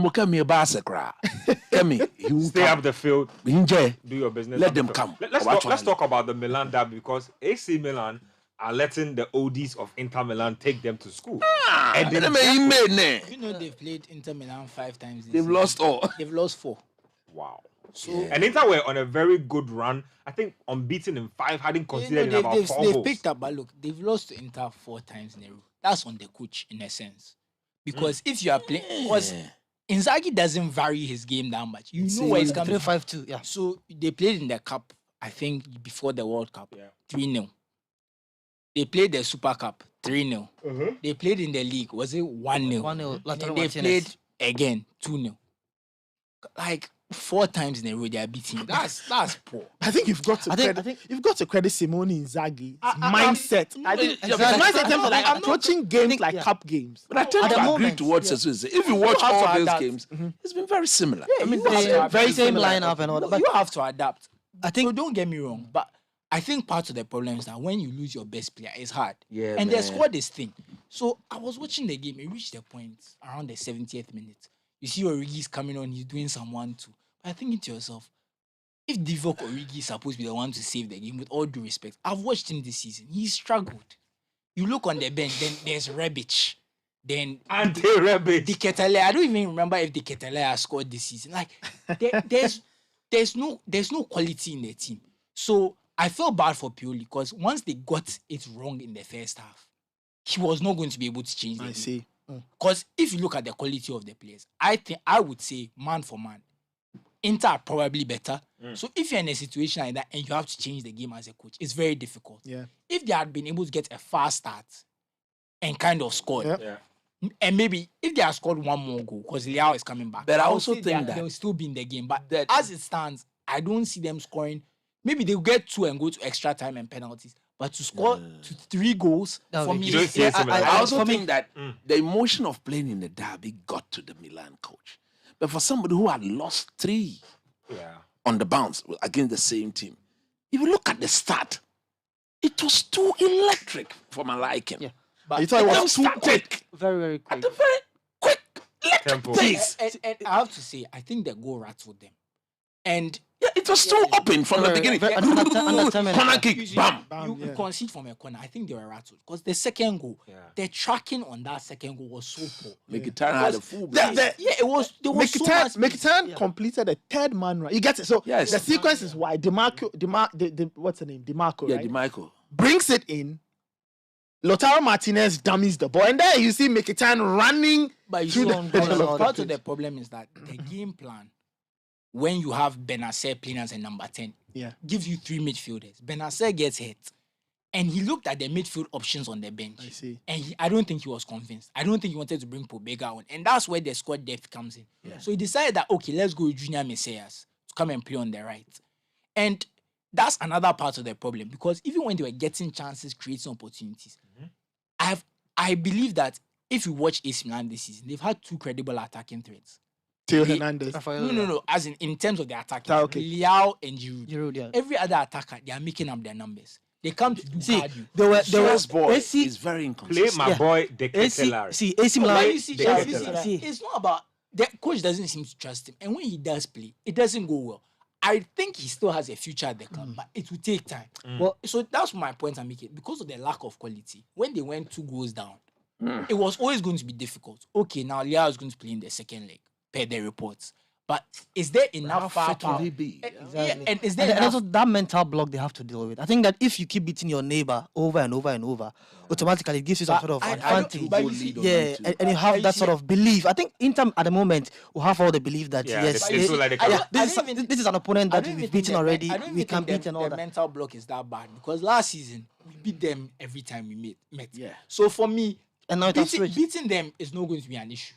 up the field. Do your business. Let them come. Let's talk about the Milan derby because AC Milan are letting the ODs of Inter Milan take them to school. And they've played Inter Milan 5 times. They've lost all. They've lost 4. Wow. So and Inter were on a very good run. I think unbeaten in 5, hadn't considered about 4 they've goals. picked up, but look, they've lost to Inter 4 times in a row. That's on the coach in a sense. Because if you are playing, because Inzaghi doesn't vary his game that much. You know where he's coming 3-5-2, yeah. So they played in the cup, I think, before the World Cup, 3-0. They played the Super Cup, 3-0. They played in the league, was it 1-0? 1-0. They played again, 2-0. Like 4 times in a row they are beating. That's poor. I think you've got to credit Simone Inzaghi's mindset. I think mindset like approaching games like cup games. But I tend to agree to what Sesu says. If you watch all those games, it's been very similar. Yeah, I mean, very same lineup and all that. But you have to adapt. I think. So don't get me wrong, but I think part of the problem is that when you lose your best player, it's hard. Yeah, and they scored this thing. So I was watching the game. It reached the point around the 70th minute. You see Origi's coming on. He's doing some 1-2. I'm thinking to yourself, if Divock Origi is supposed to be the one to save the game, with all due respect, I've watched him this season. He's struggled. You look on the bench, then there's Rebic. Then Rebic. De Ketelaere. I don't even remember if De Ketelaere scored this season. Like there's no quality in the team. So I felt bad for Pioli because once they got it wrong in the first half, he was not going to be able to change the game. I see. Because if you look at the quality of the players, I would say man for man, Inter are probably better. So if you're in a situation like that and you have to change the game as a coach, it's very difficult. Yeah. If they had been able to get a fast start and kind of scored, and maybe if they had scored one more goal, because Leao is coming back, but I also think that they'll still be in the game. But as it stands, I don't see them scoring. Maybe they'll get 2 and go to extra time and penalties. But to score 3 goals, for me, I also think that the emotion of playing in the derby got to the Milan coach. But for somebody who had lost 3 on the bounce against the same team, if you look at the start, it was too electric for my liking. Yeah. But you thought it was too quick. Very, very quick. At a very quick, electric pace. And I have to say, I think the goal rattled them. And it was too open from the beginning. Corner kick, bam. You concede from a corner. I think they were rattled because the second goal, the tracking on that second goal was so poor. Mkhitaryan had a full it was. There was so much. Mkhitaryan completed the 3rd man run. You get it. So the sequence is why what's the name? DiMarco. Right? DiMarco brings it in. Lautaro Martinez dummies the ball, and there you see Mkhitaryan running. But you see, part of the problem is that the game plan, when you have Benacer playing as a number 10, gives you 3 midfielders. Benacer gets hit, and he looked at the midfield options on the bench. I see. And I don't think he was convinced. I don't think he wanted to bring Pobega on, and that's where the squad depth comes in. So he decided that, okay, let's go with Junior Messias to come and play on the right. And that's another part of the problem, because even when they were getting chances, creating opportunities, I believe that if you watch AC Milan this season, they've had 2 credible attacking threats. Theo Hernandez. No. As in terms of the attacking, Okay. Liao and Giroud. Giroud, yeah. Every other attacker, they are making up their numbers. They come to do See, cardio. they were Strasbourg AC is very Play inconsistent. my boy, the AC, Ketelari. see, AC But Milan. when you see, they Chelsea, get it. See. it's not about the coach doesn't seem to trust him, and when he does play, it doesn't go well. I think he still has a future at the club, but it will take time. Well, so that's my point I'm making. Because of the lack of quality, when they went 2 goals down, it was always going to be difficult. Okay, now Liao is going to play in the second leg, per the reports. But is there enough How fit will firepower? he be? Yeah, and is there And enough? also that mental block they have to deal with. I think that if you keep beating your neighbor over and over and over, automatically it gives you some sort of I advantage. but you see- Yeah, and you have that sort of belief. I think Inter at the moment will have all the belief that Yeah, yes, they feel like they can- this is an opponent I that don't we've even think beaten that- already. I don't We even can think beat and all the that. mental block is that bad because last season we beat them every time we met. Yeah. So for me, And now it has switched. beating them is not going to be an issue.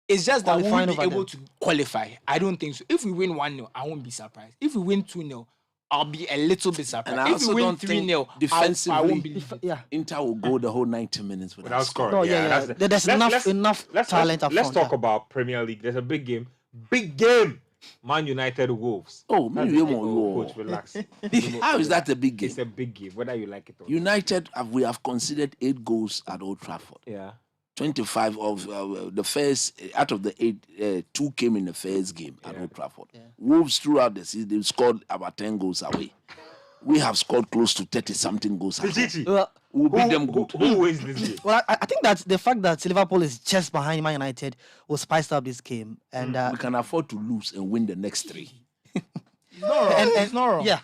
It's just that we Qualifying won't be over able them. to qualify. I don't think so. If we win 1-0, I won't be surprised. If we win 2-0, I'll be a little bit surprised. And I If also we win don't think 3-0, defensively, I won't believe it. Yeah. Inter will go the whole 90 minutes without Without scoring. scoring. No, yeah. that's the- There's enough talent up Let's front, talk yeah. about Premier League. There's a big game. Big game. Man United Wolves. Oh, That's maybe a you big- want Coach, relax. How is that a big game? It's a big game, whether you like it or not. United, we have conceded 8 goals at Old Trafford. Yeah. 25 of the first, out of the 8, 2 came in the first game at Old Trafford. Wolves, throughout the season, they've scored about 10 goals away. We have scored close to 30-something goals away. Pichichi, Well, We'll beat them good. who wins this game? well, I think that the fact that Liverpool is just behind Man United will spice up this game, and We can afford to lose and win the next 3. It's not wrong. yeah,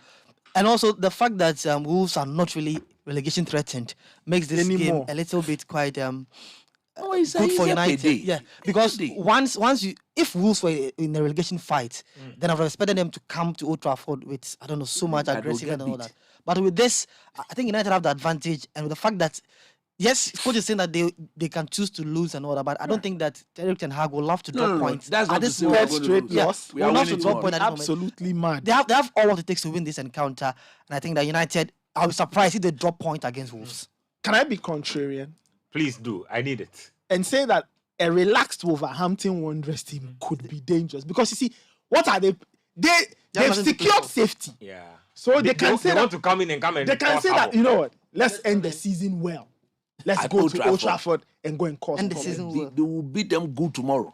and also the fact that Wolves are not really relegation threatened makes this Anymore. game a little bit quite It's good for United. Day. Yeah, because once if Wolves were in the relegation fight, then I would have expected them to come to Old Trafford with so much they'll aggressive get and all beat. that. But with this, I think United have the advantage, and with the fact that yes, coach is saying that they can choose to lose and all that, but I don't think that Eric Ten Hag will love to drop points. That's at not to this say we're moment. going to straight lose. loss. We We'll are love to winning drop tomorrow. point at this moment. Absolutely mad. They have all what it takes to win this encounter, and I think that United, I'll be surprised if they drop point against Wolves. Can I be contrarian Please do. I need it. and say that a relaxed Wolverhampton Wanderers team could be dangerous? Because you see, what are they? They've nothing to play secured for. safety. Yeah. So they can say they that want to come in and come and they can cause say that, havoc. you know what? Let's end the season well. Let's At go Old to Trafford. Old Trafford and go and cause End the problems. season They, well. they will beat them good tomorrow.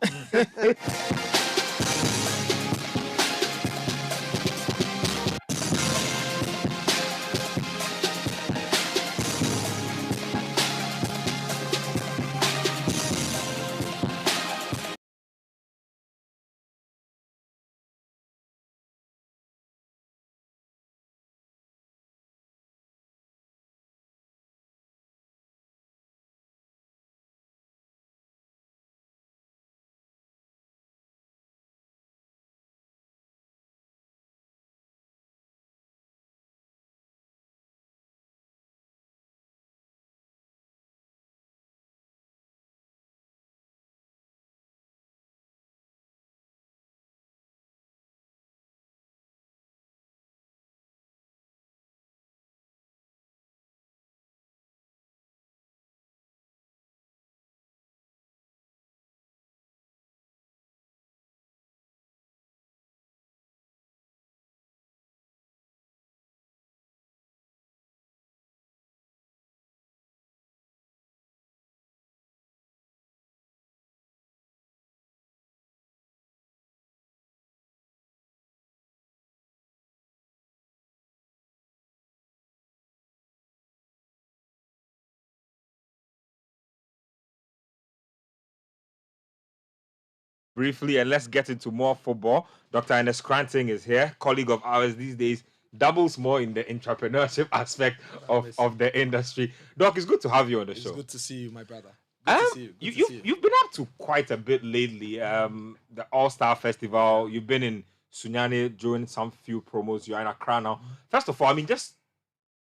Briefly, and let's get into more football. Dr. Ernest Cranting is here, colleague of ours these days, doubles more in the entrepreneurship aspect of the industry. Doc, it's good to have you on the show. It's good to see you, my brother. Good to see you. Good to see you. You've been up to quite a bit lately. The All-Star Festival, you've been in Sunyani during some few promos. You're in Accra now. First of all, I mean, just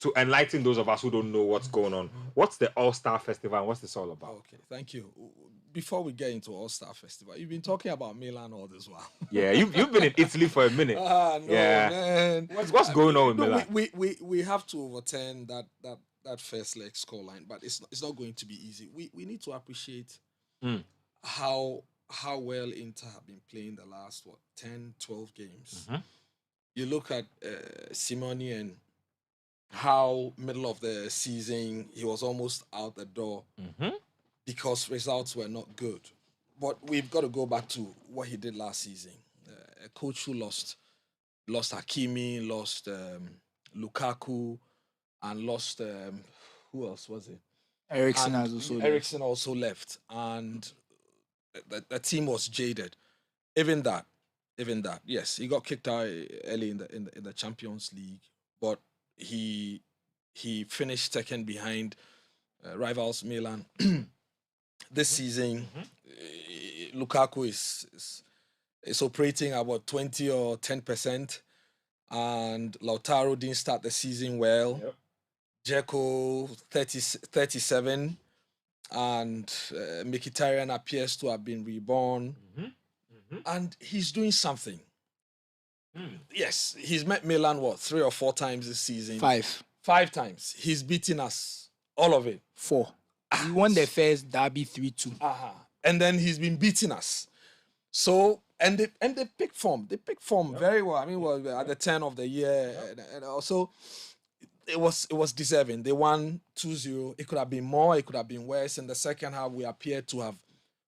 to enlighten those of us who don't know what's going on, what's the All-Star Festival and what's this all about? Okay, thank you. Before we get into All-Star Festival, you've been talking about Milan all this while. Yeah, you've been in Italy for a minute. No, yeah. man. What's going on with No, Milan? we have to overturn that first leg scoreline, but it's not going to be easy. We need to appreciate how how well Inter have been playing the last 10, 12 games. You look at Simone and how middle of the season he was almost out the door because results were not good. But we've got to go back to what he did last season. A coach who lost Hakimi, lost Lukaku, and lost who else was it? Ericsson also left, and the team was jaded. Even that, yes, he got kicked out early in the Champions League, but he finished second behind rivals Milan. This season, Lukaku is operating about 20 or 10%, and Lautaro didn't start the season well. Dzeko 37, and Mkhitaryan appears to have been reborn, and he's doing something. Yes, he's met Milan 3 or 4 times this season. 5 times. He's beaten us, all of it. 4. He won the first derby 3-2. And then he's been beating us. So and they pick form. They pick form very well. I mean, at the turn of the year, and also it was deserving. They won 2-0. It could have been more. It could have been worse. In the second half, we appear to have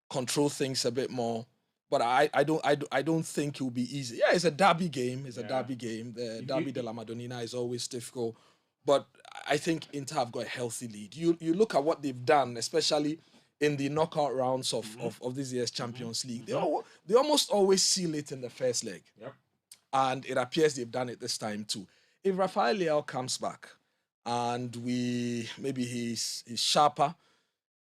controlled things a bit more. But I don't think it will be easy. Yeah, it's a derby game. It's a derby game. The Derby de la Madonnina is always difficult. But I think Inter have got a healthy lead. You look at what they've done, especially in the knockout rounds of this year's Champions League. They almost always seal it in the first leg. And it appears they've done it this time too. If Rafael Leao comes back and maybe he's sharper,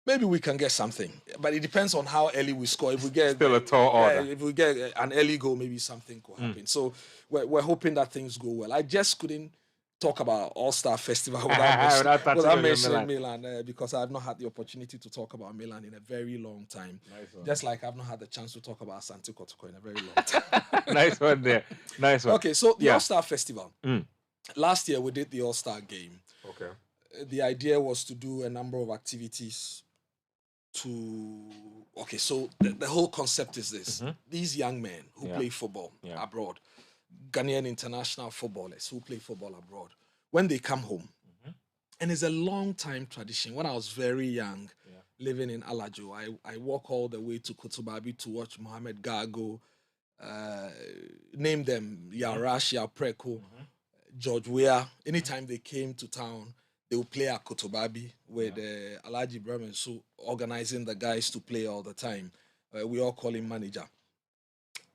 maybe we can get something. But it depends on how early we score. If we get still a tall order. If we get an early goal, maybe something could happen. So we're hoping that things go well. I just couldn't talk about All-Star Festival without mentioning Milan because I've not had the opportunity to talk about Milan in a very long time. Just like I've not had the chance to talk about Santi Kotoko in a very long time. Nice one there. Nice one. Okay, so the All-Star Festival. Last year we did the All-Star game. Okay. The idea was to do a number of activities so the whole concept is this. These young men who play football abroad, Ghanaian international footballers who play football abroad, when they come home, and it's a long time tradition. When I was very young, living in Alajo, I walk all the way to Kotobabi to watch Mohamed Gago, name them, Yarash, Yapreko, George Weah. Anytime they came to town, they would play at Kotobabi with Alhaji Ibrahim so organizing the guys to play all the time. We all call him manager.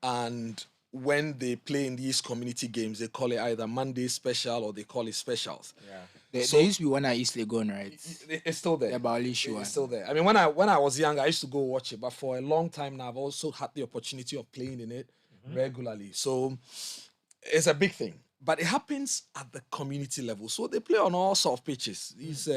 And when they play in these community games, they call it either Monday special or they call it specials. There used to be one at East Legon, right? It's still there. It's still there. I mean, when I was young, I used to go watch it, but for a long time now, I've also had the opportunity of playing in it regularly. So it's a big thing. But it happens at the community level. So they play on all sorts of pitches. These,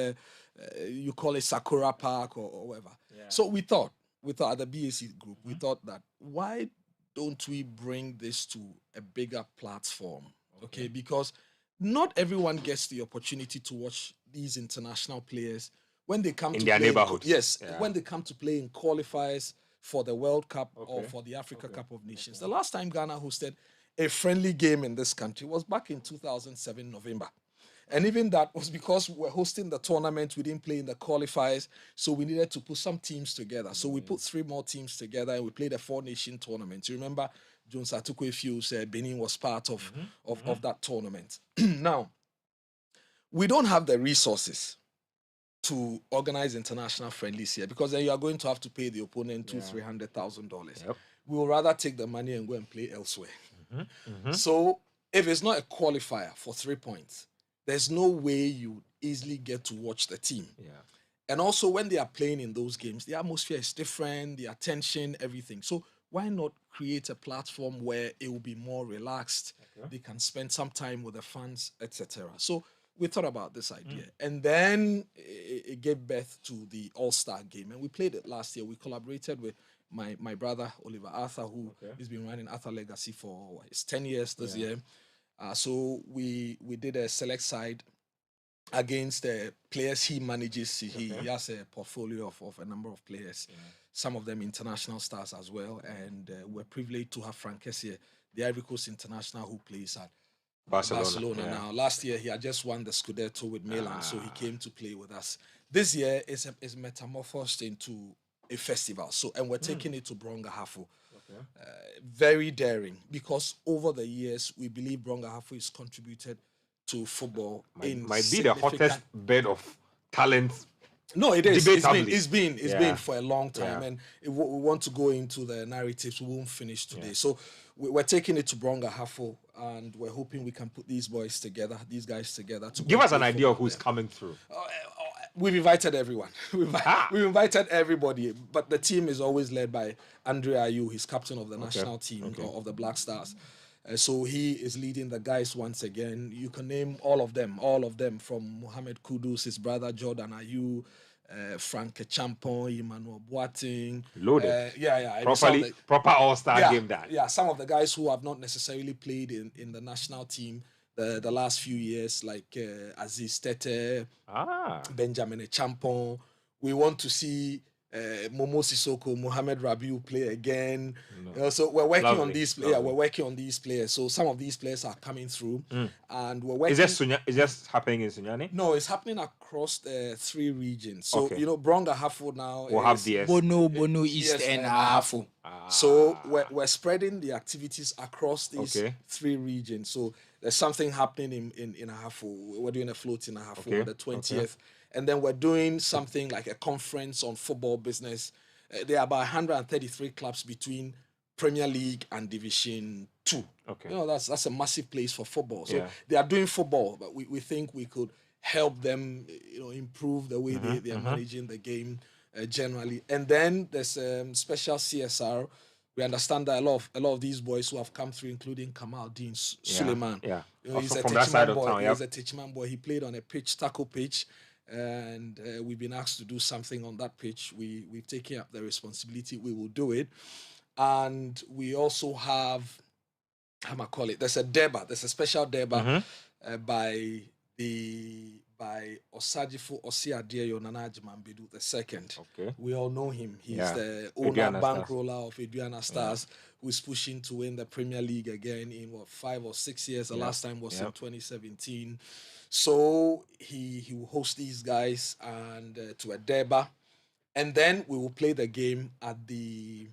you call it Sakura Park or whatever. So we thought at the BAC group, we thought that why don't we bring this to a bigger platform? Okay, because not everyone gets the opportunity to watch these international players when they come in their neighborhoods. Yes, when they come to play in qualifiers for the World Cup or for the Africa Cup of Nations. The last time Ghana hosted a friendly game in this country was back in 2007 November. And even that was because we're hosting the tournament, we didn't play in the qualifiers, so we needed to put some teams together. So we put 3 more teams together and we played a 4-nation tournament. You remember Jones Atukwe Benin was part of that tournament. Now, we don't have the resources to organize international friendlies here because then you are going to have to pay the opponent $200,000-$300,000. We will rather take the money and go and play elsewhere. So if it's not a qualifier for 3 points, there's no way you easily get to watch the team. And also when they are playing in those games, the atmosphere is different, the attention, everything. So why not create a platform where it will be more relaxed? They can spend some time with the fans, etc. So we thought about this idea. And then it gave birth to the All-Star game. And we played it last year. We collaborated with my brother, Oliver Arthur, who has been running Arthur Legacy for 10 years this year. So we did a select side against the players he manages. He has a portfolio of a number of players, some of them international stars as well. And we're privileged to have Frank Kessié, the Ivory Coast international who plays at Barcelona now. Last year, he had just won the Scudetto with Milan, so he came to play with us. This year, it's metamorphosed into a festival. So, and we're taking it to Bronga Hafu. Very daring, because over the years, we believe Bronga Hafu has contributed to football might be the hottest bed of talent. No, it is. It's been for a long time, and we want to go into the narratives. We won't finish today, so we're taking it to Bronga Hafu, and we're hoping we can put these guys together. To give us an idea of who's coming through. We've invited everyone. We've invited everybody, but the team is always led by Andre Ayew. He's captain of the national team of the Black Stars. So he is leading the guys once again. You can name all of them from Mohamed Kudus, his brother Jordan Ayew, Frank Champon, Emmanuel Boateng. Loaded. Proper all-star game that. Yeah, some of the guys who have not necessarily played in the national team the last few years, like Aziz Tete, Benjamin Champon. We want to see Momo Sissoko, Mohamed Rabiu play again. So we're working on these players. We're working on these players. So some of these players are coming through, and we're working. Is this happening in Sunyani? No, it's happening across the 3 regions. So Bronga Hafu now will have the Bono East and Hafu. So we're spreading the activities across these 3 regions. So there's something happening in Hafu. We're doing a float in Hafu on the 20th. And then we're doing something like a conference on football business. There are about 133 clubs between Premier League and Division 2. That's a massive place for football. So they are doing football, but we think we could help them, improve the way they are managing the game generally. And then there's special CSR. We understand that a lot of these boys who have come through, including Kamal Dean Suleiman. He's a Techiman boy. He's a Techiman boy. He played on a pitch, tackle pitch. And we've been asked to do something on that pitch. We've taken up the responsibility. We will do it. And we also have, there's a deba. There's a special deba by Osajifu Osiadeyo Nanajiman the II. We all know him. He's the owner, bankroller of Adriana Stars, who is pushing to win the Premier League again in 5 or 6 years. The last time was in 2017. So he will host these guys and to a deba, and then we will play the game at the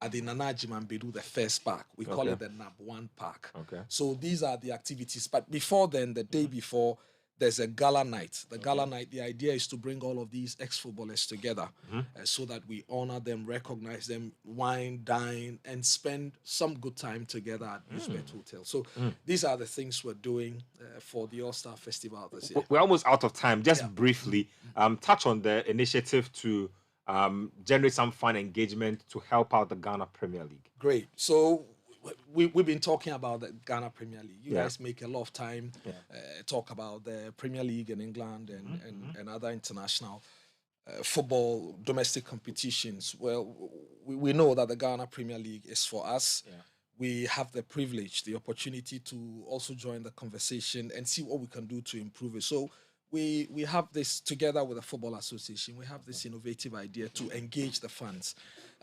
Nanaji Mambedu, the first park. We call it the NAB1 Park. So these are the activities. But before then, the day before, there's a gala night. The gala night, the idea is to bring all of these ex-footballers together so that we honor them, recognize them, wine, dine, and spend some good time together at Roosevelt Hotel. So these are the things we're doing for the All-Star Festival this year. We're almost out of time. Just briefly, touch on the initiative to generate some fun engagement to help out the Ghana Premier League. Great. So we've been talking about the Ghana Premier League. You guys make a lot of time talk about the Premier League in England and other international football domestic competitions. Well, we know that the Ghana Premier League is for us. We have the privilege, the opportunity to also join the conversation and see what we can do to improve it. So we have this together with the Football Association. We have this innovative idea to engage the fans.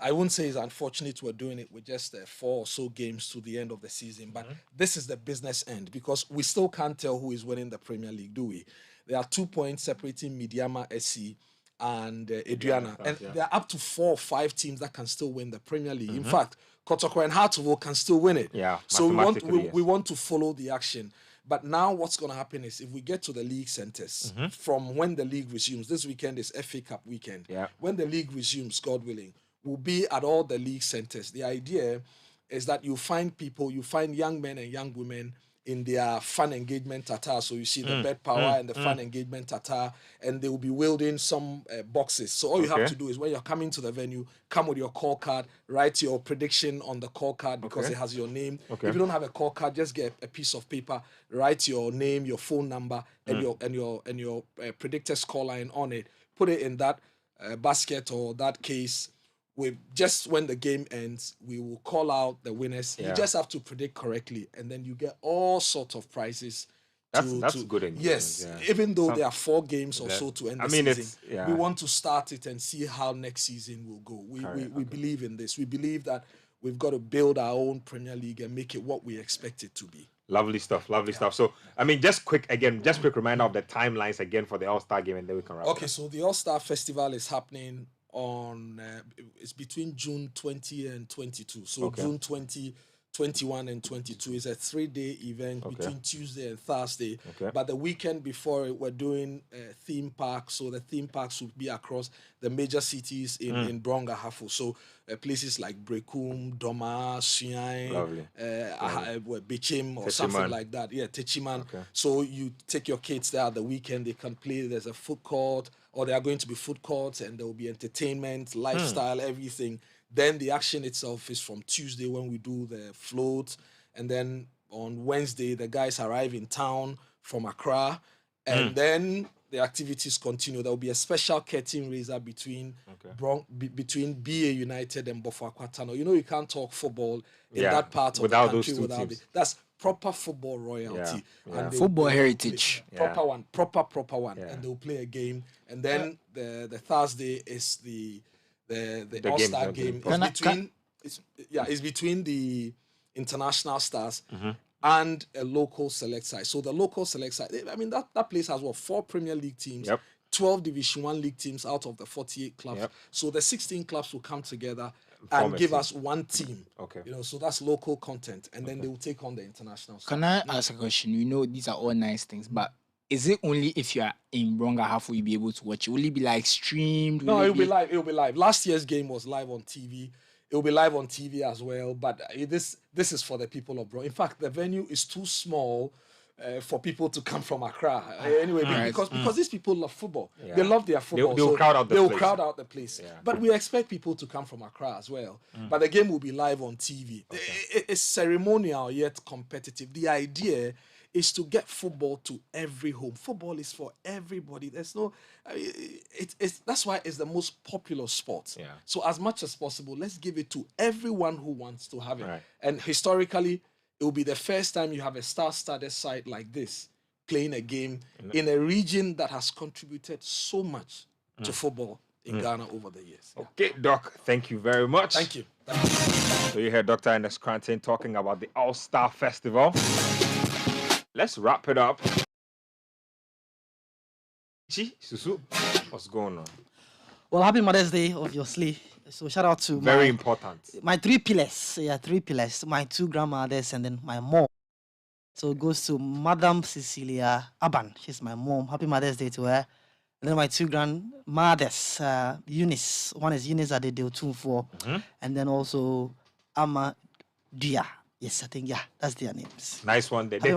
I wouldn't say it's unfortunate we're doing it with just 4 or so games to the end of the season, but this is the business end, because we still can't tell who is winning the Premier League, do we? There are 2 points separating Midiama SC and Adriana, and there are up to 4 or 5 teams that can still win the Premier League. In fact, Kotoko and Hartlepool can still win it. So we want to follow the action. But now what's going to happen is if we get to the league centers, from when the league resumes, this weekend is FA Cup weekend. When the league resumes, God willing, we'll be at all the league centers. The idea is that you find young men and young women in their fun engagement tata. So you see the bed power and the fun engagement tata, and they will be wielding some boxes. So all you have to do is when you're coming to the venue, come with your call card, write your prediction on the call card because it has your name. If you don't have a call card, just get a piece of paper, write your name, your phone number, and your predicted scoreline on it. Put it in that basket or that case. Just when the game ends, we will call out the winners. You just have to predict correctly, and then you get all sorts of prizes That's good engagement. Yes, yeah. even though there are 4 games or so to end the season, yeah. we want to start it and see how next season will go. We believe in this. We believe that we've got to build our own Premier League and make it what we expect it to be. Lovely stuff, lovely stuff. So, I mean, just quick reminder of the timelines again for the All-Star game, and then we can wrap Okay, up. so the All-Star Festival is happening on, it's between June 20 and 22. So June 20, 21 and 22 is a 3-day event between Tuesday and Thursday. But the weekend before it, we're doing a theme park. So the theme parks will be across the major cities in Bronga Hafo. So places like Brekum, Doma, Suyan, Bichim or something like that. Yeah, Techiman. So you take your kids there at the weekend. They can play. There's a food court, or there are going to be food courts, and there will be entertainment, lifestyle, everything. Then the action itself is from Tuesday when we do the float. And then on Wednesday, the guys arrive in town from Accra. And then the activities continue. There will be a special curtain raiser between BA United and Bofo Akwatano. You know, you can't talk football in that part of without the country those without it. That's proper football royalty. And football heritage. Proper one. Proper one. And they'll play a game. And then the Thursday is the All-Star game. It's between the international stars and a local select side. So the local select side, I mean, that place has 4 Premier League teams, 12 Division 1 league teams out of the 48 clubs. So the 16 clubs will come together and give us one team. You know, so that's local content, and then they will take on the international stars. Can I ask a question? You know, these are all nice things, but is it only if you are in Bronga half will you be able to watch it? Will it be like streamed? No, it'll be live. It'll be live. Last year's game was live on TV. It'll be live on TV as well. But this is for the people of Bronga. In fact, the venue is too small for people to come from Accra. Anyway, because these people love football. They love their football. They'll crowd out the place. They'll crowd out the place. But we expect people to come from Accra as well. But the game will be live on TV. It's ceremonial yet competitive. The idea is to get football to every home. Football is for everybody. There's no, that's why it's the most popular sport. So as much as possible, let's give it to everyone who wants to have it. And historically, it will be the first time you have a star-studded side like this playing a game in a region that has contributed so much to football in Ghana over the years. Okay, Doc, thank you very much. Thank you. So you heard Dr. Ernest Scranton talking about the All-Star Festival. Let's wrap it up. Susu, what's going on? Well, happy Mother's Day, obviously. So shout out to very important. My 3 pillars. Yeah, 3 pillars. My 2 grandmothers and then my mom. So it goes to Madam Cecilia Aban. She's my mom. Happy Mother's Day to her. And then my 2 grandmothers, Eunice. One is Eunice Adedeotunfo. And then also Ama Dia. Yes, I think, that's their names. Nice one. The 3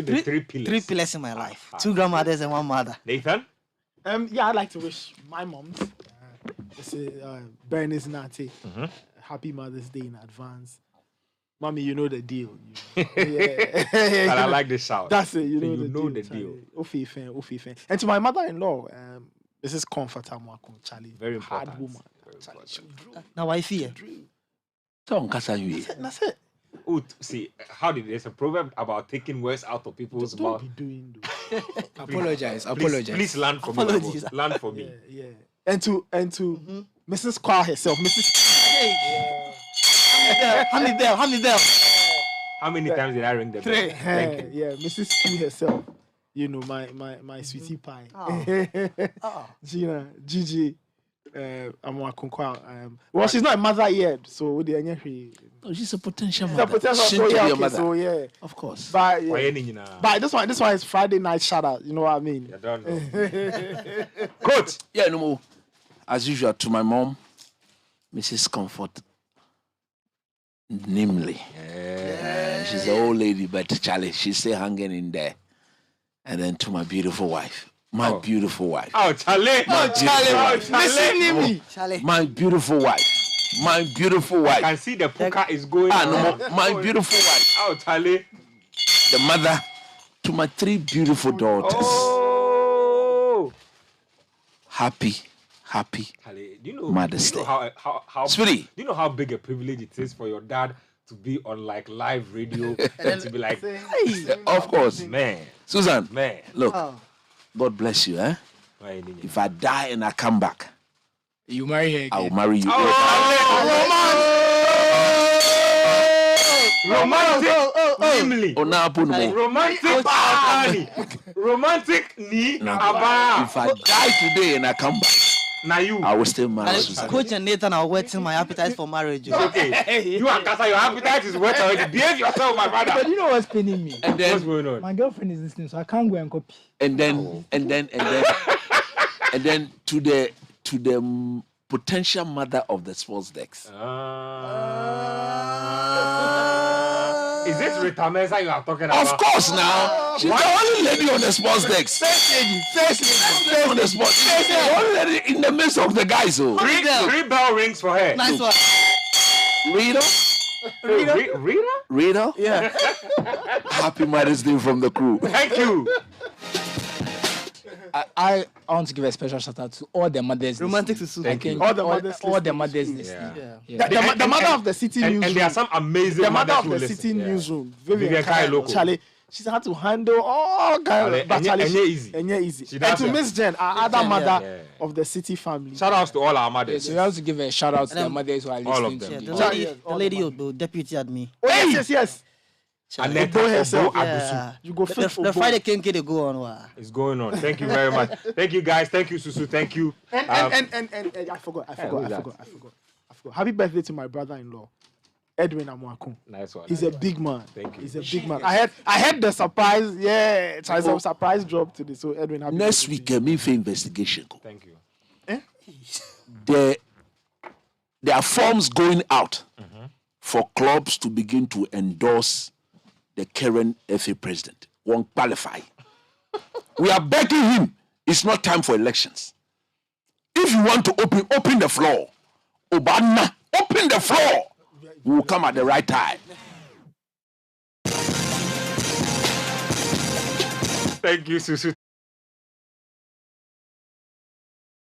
pillars. 3 pillars in my life. 2 grandmothers and 1 mother. Nathan? I'd like to wish my moms, Bernice Nate, happy Mother's Day in advance. Mommy, you know the deal. And I like the shout. That's it. You know the deal. And to my mother-in-law, Mrs. Comfort Amwako, Charlie. Very important. Hard woman. Now I fear. That's it. See, there's a proverb about taking words out of people's mouth. Don't be doing Apologize. Please learn from me. Learn from me. Yeah. And to Mrs. Kwa herself, Hand me bell. How many times did I ring the bell? 3. Thank you. Yeah, Mrs. Q herself. You know, my sweetie pie. Gina, Gigi, well, she's not a mother yet, so she's a potential mother. So yeah, of course. But this one is Friday night shout out. You know what I mean? I don't know. Coach. Yeah, no more. As usual, to my mom, Mrs. Comfort. Namely, she's an old lady, but Charlie, she's still hanging in there. And then to my beautiful wife. Beautiful wife. Oh, Charlie. Listen to me. Charlie. My beautiful wife. I can see the poker is going on. My beautiful wife. Oh, Charlie. The mother to my 3 beautiful daughters. Oh. Happy Charlie, do you know, Mother's Day. How Sweetie. Do you know how big a privilege it is for your dad to be on like live radio and to be like, Of course. man, Susan, man. look, God bless you, eh? If I die and I come back, you marry her again. I will marry you. Romantic, romantic ni aba. If I die today and I come back, now you, I will still marry Susan. Coach and Nathan are whetting my appetite for marriage. Okay, you and Kasa, your appetite is wet already. Behave yourself, my brother. But you know what's pinning me? And then, what's going on? My girlfriend is listening, so I can't go and copy. and then to the potential mother of the sports decks. Is this Rita Mensah you are talking about? Of course, now she's the only lady on the sports decks. First lady. On the sports, the only lady in the midst of the guys. Oh, Three bell rings for her. Nice one. Rita? Yeah. Happy Mother's Day from the crew. Thank you. I want to give a special shout out to all the mothers. Romantic to I think All the mothers all the listening. mothers Yeah. listening. The mother of the City and newsroom. there are some amazing The mother mothers of who the listen. City Yeah. newsroom. Vivian Kai Loco. Charlie. She's had to handle all kinds of but Charlie, easy. easy. She And does to it. Miss Jen, our other mother Yeah. of the City family. Shout outs to all our Yeah, mothers. so we have to give a shout out to the mothers who are all of listening. them. to Yeah, me. the lady, the deputy at me. Oh, yes. Annette Obo herself. Obo Agusu. Yeah. You go fit The Friday came they go on. Wow. It's going on. Thank you very much. Thank you guys. Thank you, Susu. Thank you. And I forgot. Happy birthday to my brother-in-law, Edwin Amwaku. Nice one. He's a big man. Thank you. He's a big man. I had the surprise. Yeah, it's a surprise drop today. So Edwin, happy Next birthday. week, me for investigation. Thank you. There are forms going out for clubs to begin to endorse the current FA president. Won't qualify. We are begging him. It's not time for elections. If you want to open the floor. Obama, open the floor. We will come at the right time. Thank you, Susu.